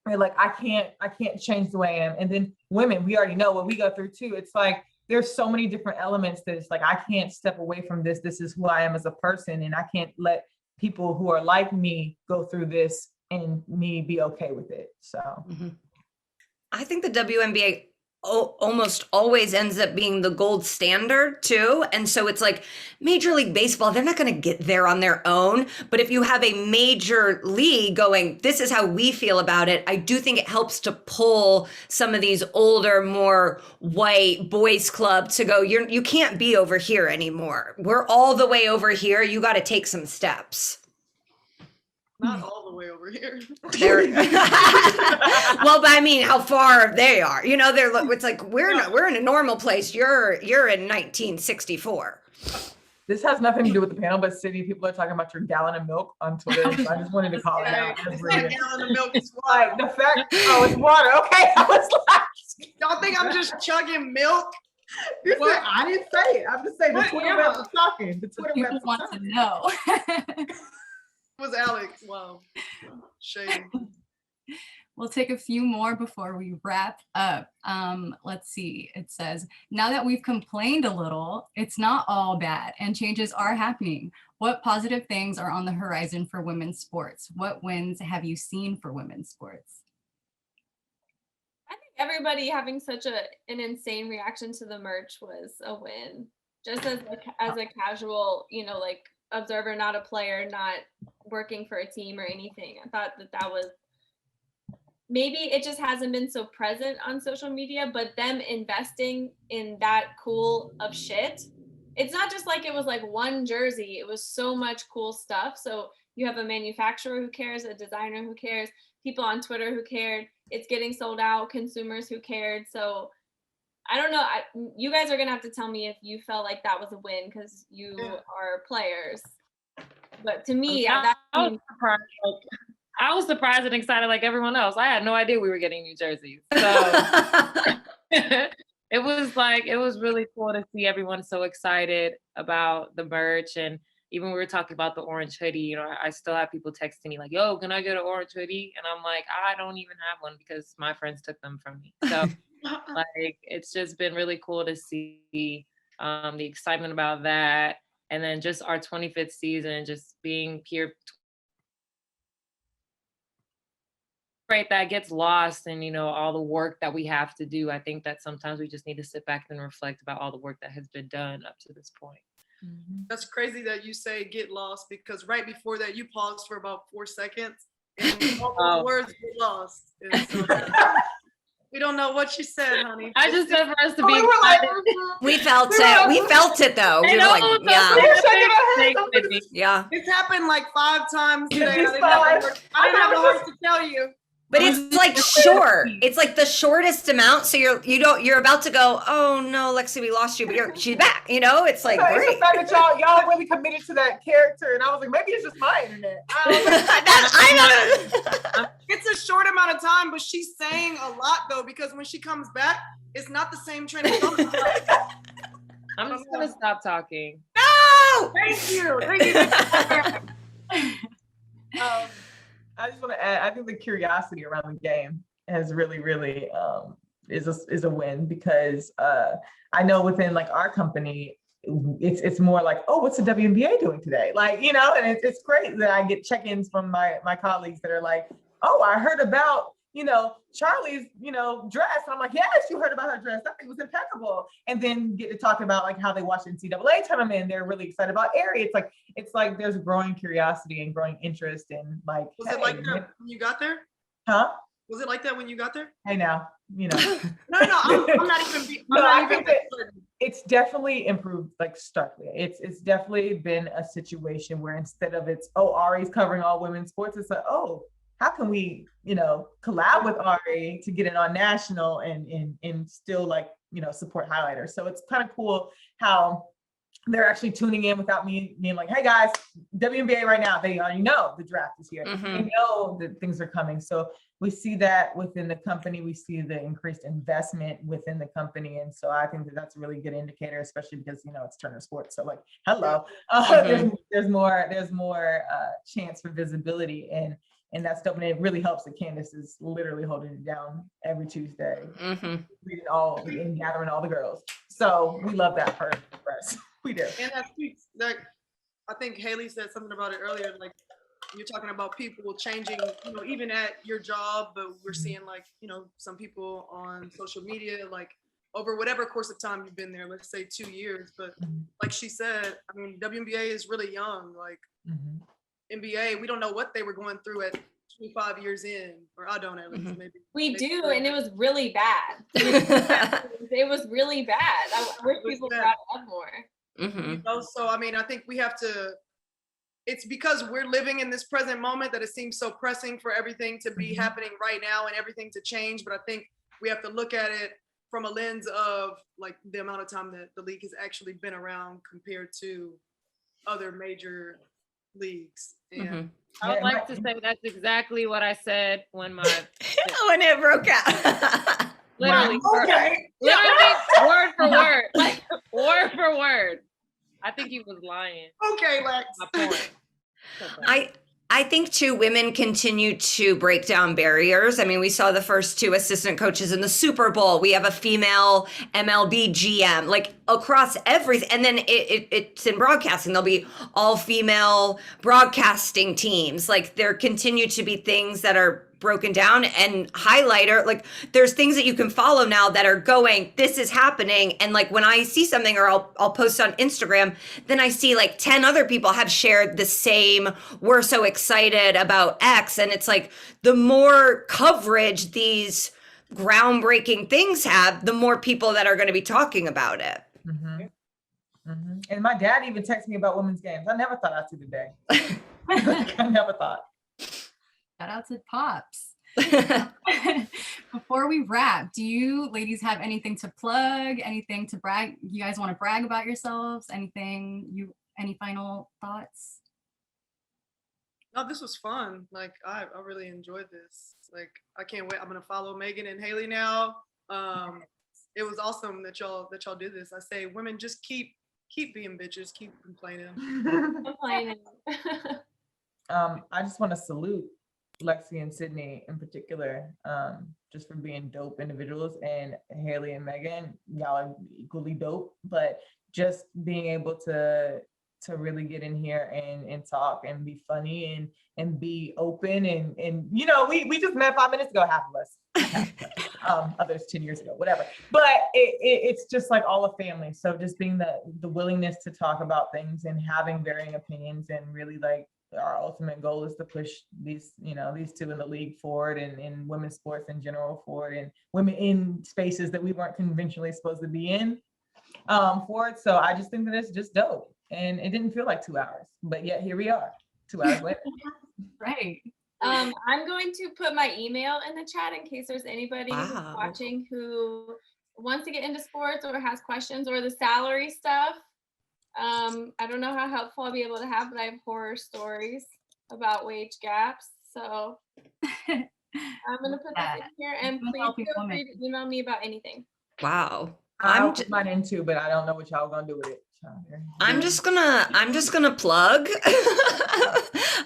you're like, I can't change the way I am. And then women, we already know what we go through too. It's like, there's so many different elements that it's like, I can't step away from this. This is who I am as a person. And I can't let people who are like me go through this and me be okay with it. So I think the WNBA almost always ends up being the gold standard too. And so it's like Major League Baseball, they're not going to get there on their own. But if you have a major league going, this is how we feel about it, I do think it helps to pull some of these older, more white boys club to go, you can't be over here anymore. We're all the way over here. You got to take some steps. Not all the way over here. Well, but I mean, how far they are, it's like, we're in a normal place. You're in 1964. This has nothing to do with the panel, but Sydney, people are talking about your gallon of milk on Twitter. So I just wanted to call it out. It's not a gallon of milk, it's water. Like the fact, it's water. Okay, I was like, Y'all think I'm just chugging milk? I didn't say it. I'm just saying the Twitter web was talking. The Twitter web People want to know. Was Alex. Wow. Shame. We'll take a few more before we wrap up. Let's see. It says, now that we've complained a little, it's not all bad and changes are happening. What positive things are on the horizon for women's sports? What wins have you seen for women's sports? I think everybody having such an insane reaction to the merch was a win. Just as a casual, like observer, not a player, not working for a team or anything. I thought that was, maybe it just hasn't been so present on social media, but them investing in that cool of shit. It's not just like it was like one jersey, it was so much cool stuff. So you have a manufacturer who cares, a designer who cares, people on Twitter who cared, it's getting sold out, consumers who cared. So I don't know, you guys are gonna have to tell me if you felt like that was a win because you are players. But to me, I was surprised and excited like everyone else. I had no idea we were getting new jerseys. So it was really cool to see everyone so excited about the merch. And even we were talking about the orange hoodie, I still have people texting me like, yo, can I get an orange hoodie? And I'm like, I don't even have one because my friends took them from me. So like, it's just been really cool to see the excitement about that. And then just our 25th season, just being here. Right, that gets lost in, all the work that we have to do. I think that sometimes we just need to sit back and reflect about all the work that has been done up to this point. That's crazy that you say get lost, because right before that you paused for about 4 seconds and all those words get lost. We don't know what you said, honey. I just said for us to be excited. We felt it. We felt it though. We were like, yeah. It's happened like 5 times today. I didn't have the heart to tell you. But it's like short. It's like the shortest amount. So you're about to go, oh no, Lexie, we lost you, but she's back. It's like great. It's the fact that y'all really committed to that character, and I was like, maybe it's just my internet. I know. It's a short amount of time, but she's saying a lot though, because when she comes back, it's not the same train of thought. I'm just gonna stop talking. No. Thank you. I just want to add, I think the curiosity around the game has really, really is a win, because I know within like our company, it's more like, oh, what's the WNBA doing today? Like, and it's great that I get check-ins from my colleagues that are like, oh, I heard about, Charlie's, dress. And I'm like, yes, you heard about her dress. That thing was impeccable. And then get to talk about like how they watch the NCAA tournament. And they're really excited about Ari. It's like there's growing curiosity and growing interest in like. Was it like that when you got there? Huh? Was it like that when you got there? Hey now, No, I'm not even. No, I think that it's definitely improved, like starkly. It's definitely been a situation where instead of it's, oh, Ari's covering all women's sports, it's like, oh, how can we, collab with Ari to get it on national and still like, support highlighters. So it's kind of cool how they're actually tuning in without me being like, hey guys, WNBA right now, they already know the draft is here. They know that things are coming. So we see that within the company, we see the increased investment within the company. And so I think that that's a really good indicator, especially because, it's Turner Sports. So like, hello, there's more chance for visibility and that's dope. And it really helps that Candace is literally holding it down every Tuesday, reading and gathering all the girls. So we love that for us. We do. And that speaks, like, I think Haley said something about it earlier, like you're talking about people changing, even at your job, but we're seeing like, some people on social media, like over whatever course of time you've been there, let's say 2 years, but like she said, I mean, WNBA is really young, like NBA, we don't know what they were going through at 25 years in, or I don't at least, maybe. We do, and it was really bad. It was really bad. I wish people brought it up more. So I mean, I think we have to, it's because we're living in this present moment that it seems so pressing for everything to be happening right now and everything to change. But I think we have to look at it from a lens of like the amount of time that the league has actually been around compared to other major leagues. And I would like to say that's exactly what I said when when it broke out. Literally, literally word for word, like word for word. I think he was lying. Okay, Lex. My point. I think too, women continue to break down barriers. I mean, we saw the first 2 assistant coaches in the Super Bowl. We have a female MLB GM, like across everything. And then it's in broadcasting. There'll be all female broadcasting teams. Like there continue to be things that are broken down and highlighter, like there's things that you can follow now that are going, this is happening. And like when I see something or I'll post on Instagram, then I see like 10 other people have shared the same, we're so excited about X. And it's like the more coverage these groundbreaking things have, the more people that are going to be talking about it. And my dad even texted me about women's games. I never thought I'd see the day. I never thought. Shout out to Pops. Before we wrap, do you ladies have anything to plug? Anything to brag? You guys want to brag about yourselves? Any final thoughts? No, this was fun. Like I really enjoyed this. Like I can't wait. I'm gonna follow Megan and Haley now. It was awesome that y'all did this. I say women just keep being bitches, keep complaining. I just want to salute Lexie and Sydney in particular, just for being dope individuals, and Haley and Megan, y'all are equally dope, but just being able to really get in here and talk and be funny and be open and we just met 5 minutes ago, half of us. Others 10 years ago, whatever. But it's just like all a family. So just being the willingness to talk about things and having varying opinions, and really like our ultimate goal is to push these 2 in the league forward, and in women's sports in general forward, and women in spaces that we weren't conventionally supposed to be in forward. So I just think that it's just dope. And it didn't feel like 2 hours, but yet here we are 2 hours later. Right. I'm going to put my email in the chat in case there's anybody who's watching who wants to get into sports or has questions, or the salary stuff. I don't know how helpful I'll be able to have, but I have horror stories about wage gaps. So I'm going to put that in here, and please feel free to email me about anything. Wow. I'm mine in too, but I don't know what y'all gonna do with it. I'm just gonna plug.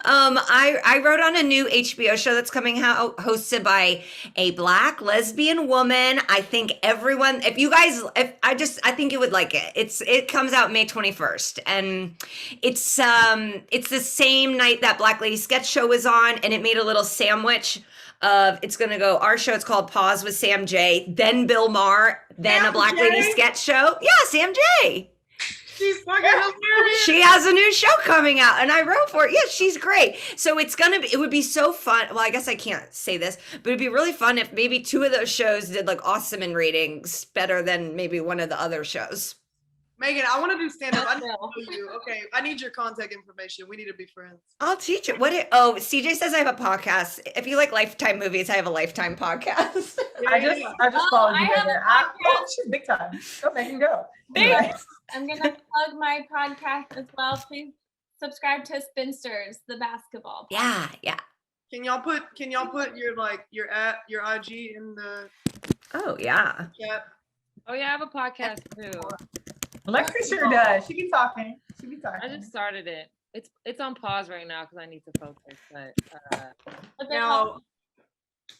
I wrote on a new HBO show that's coming out, hosted by a Black lesbian woman. I think everyone, I think you would like it. It comes out May 21st, and it's the same night that Black Lady Sketch Show was on, and it made a little sandwich of, it's gonna go, our show, it's called Pause with Sam J, then Bill Maher, then a Black Lady Sketch Show. Yeah, Sam J. She's fucking hilarious. She has a new show coming out and I wrote for it. Yeah, she's great. So it would be so fun. Well, I guess I can't say this, but it'd be really fun if maybe 2 of those shows did like awesome in ratings better than maybe one of the other shows. Megan, I want to do stand-up. I need to know you. Okay, I need your contact information. We need to be friends. I'll teach it. CJ says I have a podcast. If you like Lifetime movies, I have a Lifetime podcast. I just Oh, followed I you. have a Megan. She's big time. Go, Megan, go. Thanks. I'm gonna plug my podcast as well. Please subscribe to Spinsters, the basketball. Yeah. Can y'all put your IG in the Oh, yeah. chat? Oh yeah, I have a podcast too. Lexie sure does. She be talking. I just started it. It's on pause right now because I need to focus. But What's it called?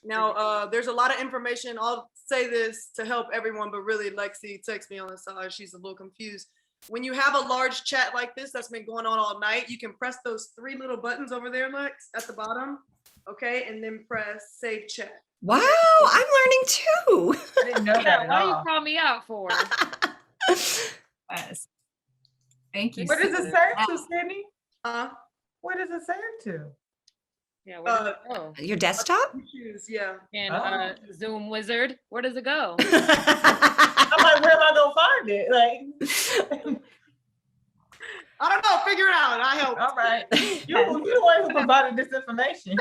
Now, there's a lot of information. I'll say this to help everyone, but really, Lexie texts me on the side. She's a little confused. When you have a large chat like this that's been going on all night, you can press those 3 little buttons over there, Lex, at the bottom. Okay, and then press save chat. Wow, I'm learning too. I didn't know that yeah, at what do you all. call me out for? Yes. Thank you. Where does it serve to, Sydney? Huh? Where does it serve to? Yeah, where does it go? Your desktop? Choose, yeah. And Zoom Wizard, where does it go? I'm like, where am I gonna find it? Like, I don't know. Figure it out. I help. all right. You're the one who provided this information.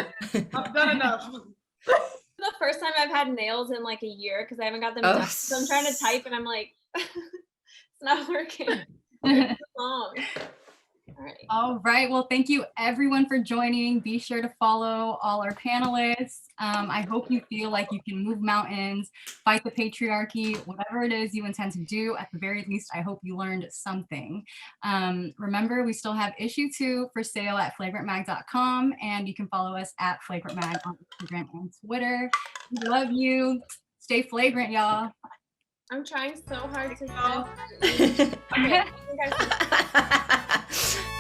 I've done enough. The first time I've had nails in like a year because I haven't got them done. So I'm trying to type and I'm like, it's not working. It's long. All right. All right. Well, thank you everyone for joining. Be sure to follow all our panelists. I hope you feel like you can move mountains, fight the patriarchy, whatever it is you intend to do. At the very least, I hope you learned something. Remember, we still have issue 2 for sale at flagrantmag.com, and you can follow us at flagrantmag on Instagram and Twitter. We love you. Stay flagrant, y'all. I'm trying so hard to. Oh. Okay. I think I-